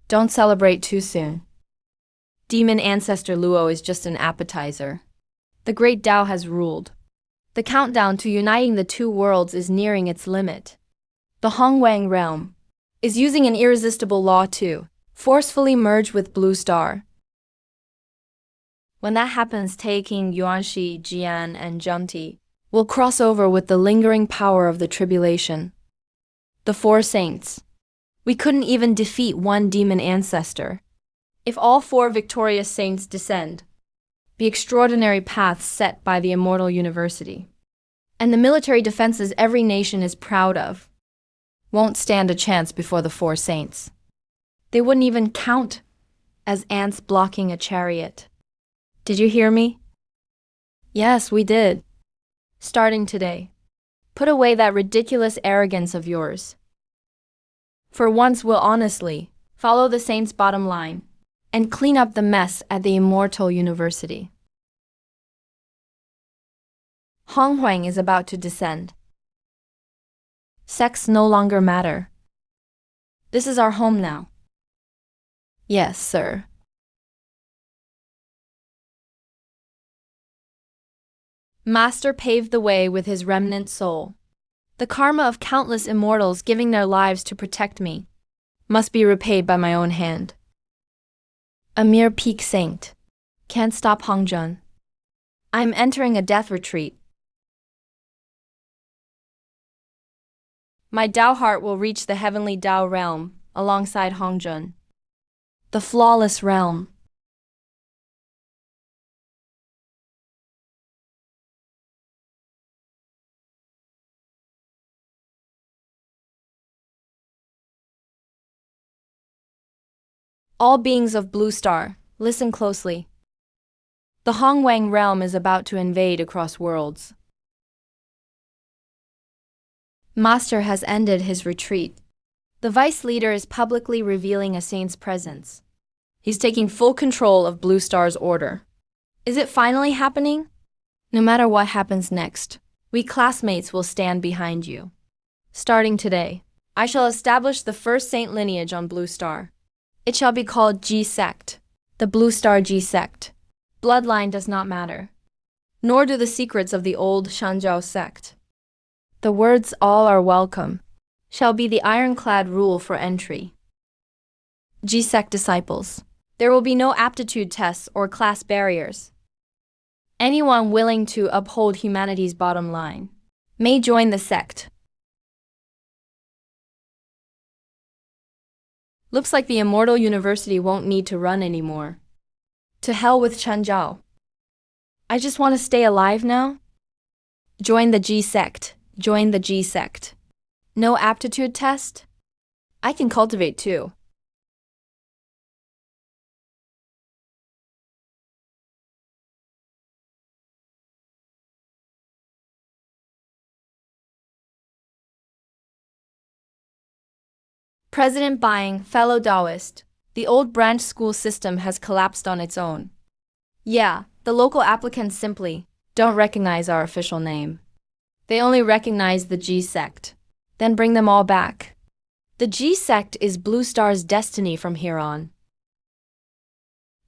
Don't celebrate too soon. Demon ancestor Luo is just an appetizer. The great Tao has ruled. The countdown to uniting the two worlds is nearing its limit. The Hong Wang realm is using an irresistible law to forcefully merge with Blue Star. When that happens, taking Yuanxi, Jian, and Zhengti will cross over with the lingering power of the tribulation. The four saints. We couldn't even defeat one demon ancestor. If all four victorious saints descend, the extraordinary paths set by the immortal university, and the military defenses every nation is proud of, won't stand a chance before the four saints. They wouldn't even count as ants blocking a chariot. Did you hear me? Yes, we did. Starting today, put away that ridiculous arrogance of yours. For once we'll honestly follow the saints' bottom line and clean up the mess at the immortal university. Hong Huang is about to descend. Sex no longer matter. This is our home now. Yes, sir. Master paved the way with his remnant soul. The karma of countless immortals giving their lives to protect me must be repaid by my own hand. A mere peak saint can't stop Hongjun. I'm entering a death retreat. My Tao heart will reach the heavenly Tao realm alongside Hongjun, the flawless realm. All beings of Blue Star, listen closely. The Hongwang realm is about to invade across worlds. Master has ended his retreat. The vice leader is publicly revealing a saint's presence. He's taking full control of Blue Star's order. Is it finally happening? No matter what happens next, we classmates will stand behind you. Starting today, I shall establish the first saint lineage on Blue Star. It shall be called G Sect, the Blue Star G Sect. Bloodline does not matter, nor do the secrets of the old Shanzhou sect. The words "all are welcome" shall be the ironclad rule for entry. G Sect disciples, there will be no aptitude tests or class barriers. Anyone willing to uphold humanity's bottom line may join the sect. Looks like the immortal university won't need to run anymore. To hell with Chenzhou. I just want to stay alive now. Join the G Sect. Join the G Sect. No aptitude test? I can cultivate too. President Buying, fellow Taoist, the old branch school system has collapsed on its own. Yeah, the local applicants simply don't recognize our official name. They only recognize the G Sect. Then bring them all back. The G Sect is Blue Star's destiny from here on.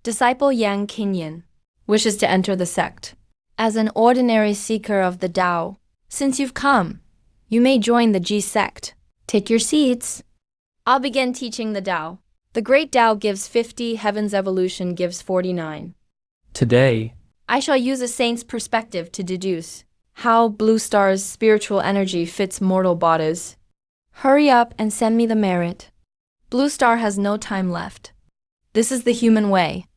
Disciple Yang Qinyan wishes to enter the sect. As an ordinary seeker of the Tao, since you've come, you may join the G Sect. Take your seats. I'll begin teaching the Tao. The great Tao gives 50, heaven's evolution gives 49. Today, I shall use a saint's perspective to deduce how Blue Star's spiritual energy fits mortal bodies. Hurry up and send me the merit. Blue Star has no time left. This is the human way.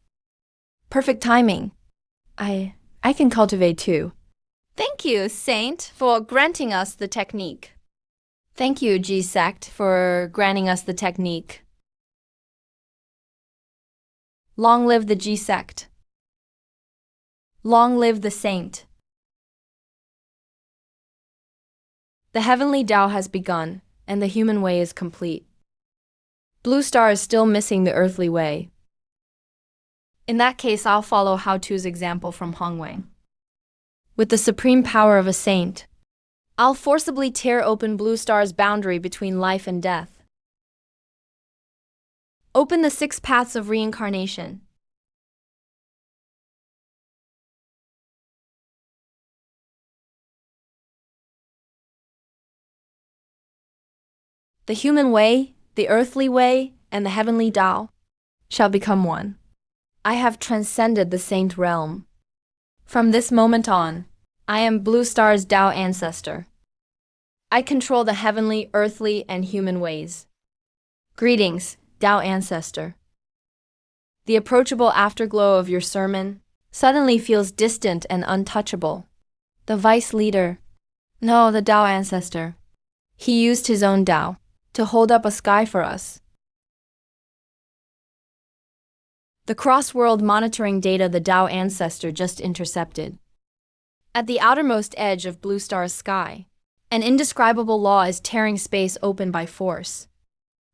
Perfect timing. I can cultivate too. Thank you, Saint, for granting us the technique. Thank you, G Sect, for granting us the technique. Long live the G Sect. Long live the Saint. The heavenly Tao has begun, and the human way is complete. Blue Star is still missing the earthly way. In that case, I'll follow How To's example from Hongwang. With the supreme power of a saint, I'll forcibly tear open Blue Star's boundary between life and death. Open the 6 paths of reincarnation. The human way, the earthly way, and the heavenly Tao shall become one. I have transcended the saint realm. From this moment on, I am Blue Star's Tao ancestor. I control the heavenly, earthly, and human ways. Greetings, Tao ancestor. The approachable afterglow of your sermon suddenly feels distant and untouchable. The vice leader, no, the Tao ancestor, he used his own Tao to hold up a sky for us. The cross-world monitoring data the Tao ancestor just intercepted. At the outermost edge of Blue Star's sky, an indescribable law is tearing space open by force.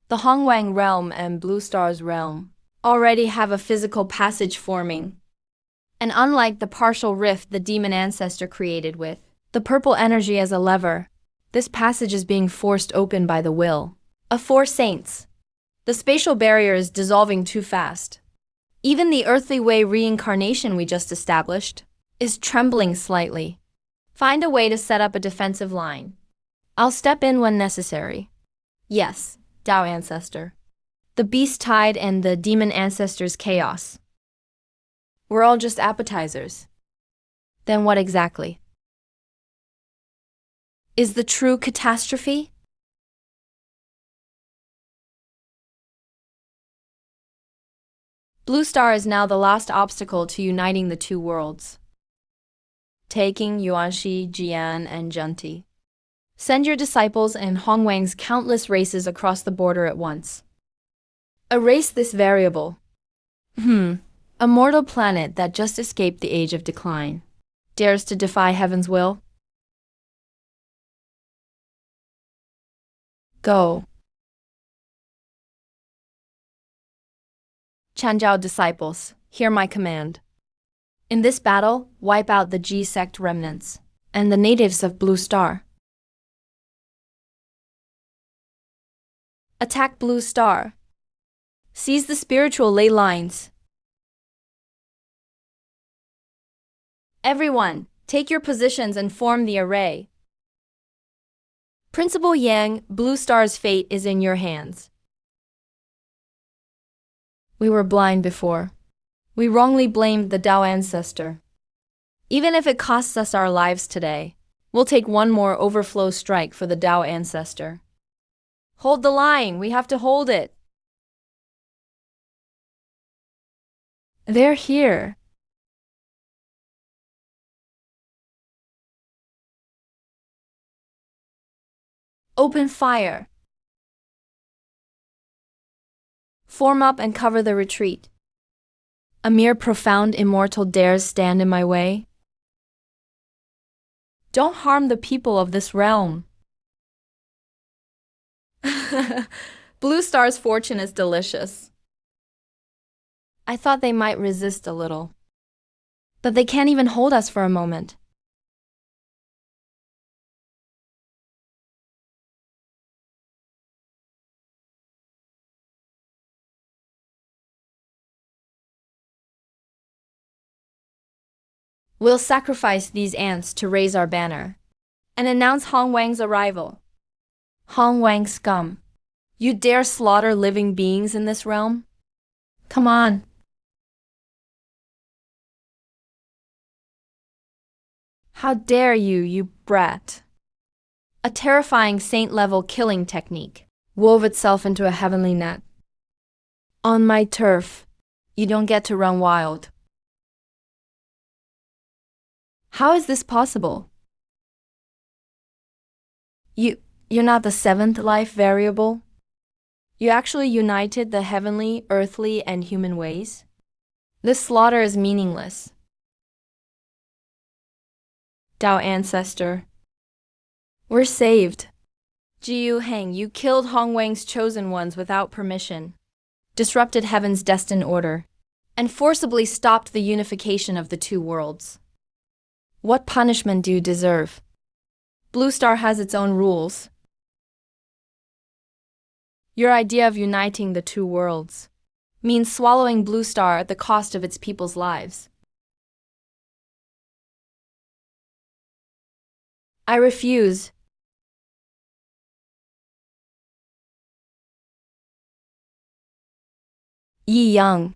The Hongwang realm and Blue Star's realm already have a physical passage forming. And unlike the partial rift the demon ancestor created with the purple energy as a lever, this passage is being forced open by the will of four saints. The spatial barrier is dissolving too fast. Even the earthly way reincarnation we just established is trembling slightly. Find a way to set up a defensive line. I'll step in when necessary. Yes, Tao ancestor. The beast tide and the demon ancestor's chaos. We're all just appetizers. Then what exactly is the true catastrophe? Blue Star is now the last obstacle to uniting the two worlds. Taking Yuanxi, Jian, and Zhengti. Send your disciples and Hongwang's countless races across the border at once. Erase this variable. A mortal planet that just escaped the age of decline dares to defy heaven's will? Go. Chanjiao disciples, hear my command. In this battle, wipe out the G sect remnants and the natives of Blue Star. Attack Blue Star. Seize the spiritual ley lines. Everyone, take your positions and form the array. Principal Yang, Blue Star's fate is in your hands. We were blind before. We wrongly blamed the Tao ancestor. Even if it costs us our lives today, we'll take one more overflow strike for the Tao ancestor. Hold the line, we have to hold it. They're here. Open fire. Form up and cover the retreat. A mere profound immortal dares stand in my way? Don't harm the people of this realm. Blue Star's fortune is delicious. I thought they might resist a little. But they can't even hold us for a moment. We'll sacrifice these ants to raise our banner and announce Hongwang's arrival. Hongwang scum, you dare slaughter living beings in this realm? Come on. How dare you, you brat! A terrifying saint-level killing technique wove itself into a heavenly net. On my turf, you don't get to run wild. How is this possible? You're not the seventh life variable? You actually united the heavenly, earthly, and human ways? This slaughter is meaningless. Tao ancestor. We're saved. Jiu Heng, you killed Hongwang's chosen ones without permission, disrupted heaven's destined order, and forcibly stopped the unification of the two worlds. What punishment do you deserve? Blue Star has its own rules. Your idea of uniting the two worlds means swallowing Blue Star at the cost of its people's lives. I refuse. Yi Yang.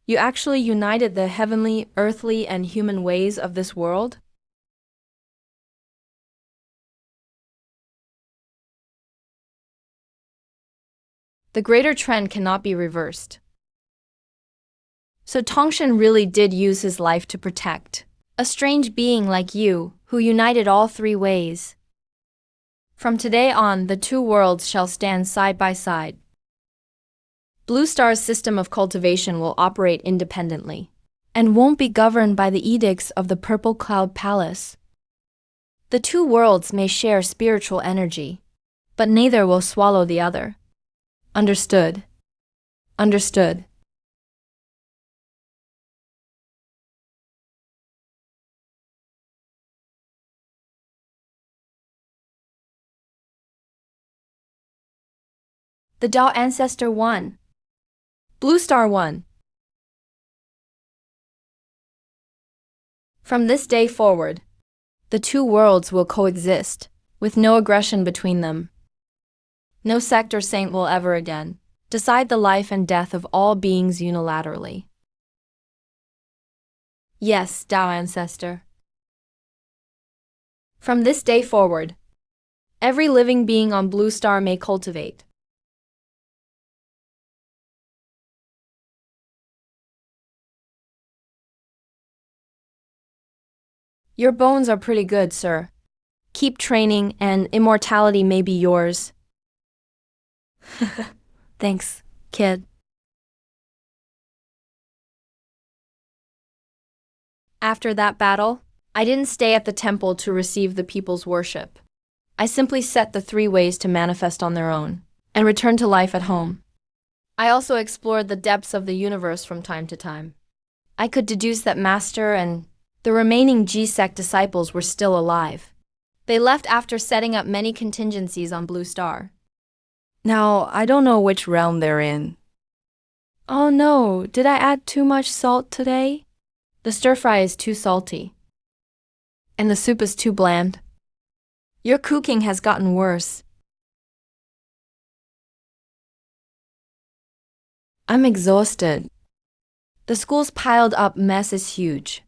You actually united the heavenly, earthly, and human ways of this world? The greater trend cannot be reversed. So Tongshan really did use his life to protect a strange being like you, who united all three ways. From today on, the two worlds shall stand side by side. Blue Star's system of cultivation will operate independently and won't be governed by the edicts of the Purple Cloud Palace. The two worlds may share spiritual energy, but neither will swallow the other. Understood. Understood. The Tao Ancestor won. Blue Star won. From this day forward, the two worlds will coexist, with no aggression between them. No sect or saint will ever again decide the life and death of all beings unilaterally. Yes, Tao Ancestor. From this day forward, every living being on Blue Star may cultivate. Your bones are pretty good, sir. Keep training and immortality may be yours. Thanks, kid. After that battle, I didn't stay at the temple to receive the people's worship. I simply set the three ways to manifest on their own and return to life at home. I also explored the depths of the universe from time to time. I could deduce that Master and the remaining G-Sect disciples were still alive. They left after setting up many contingencies on Blue Star. Now, I don't know which realm they're in. Oh no, did I add too much salt today? The stir-fry is too salty. And the soup is too bland. Your cooking has gotten worse. I'm exhausted. The school's piled up mess is huge.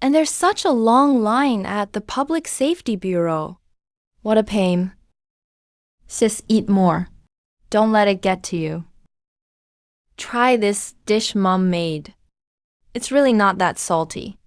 And there's such a long line at the Public Safety Bureau. What a pain. Sis, eat more. Don't let it get to you. Try this dish Mom made. It's really not that salty.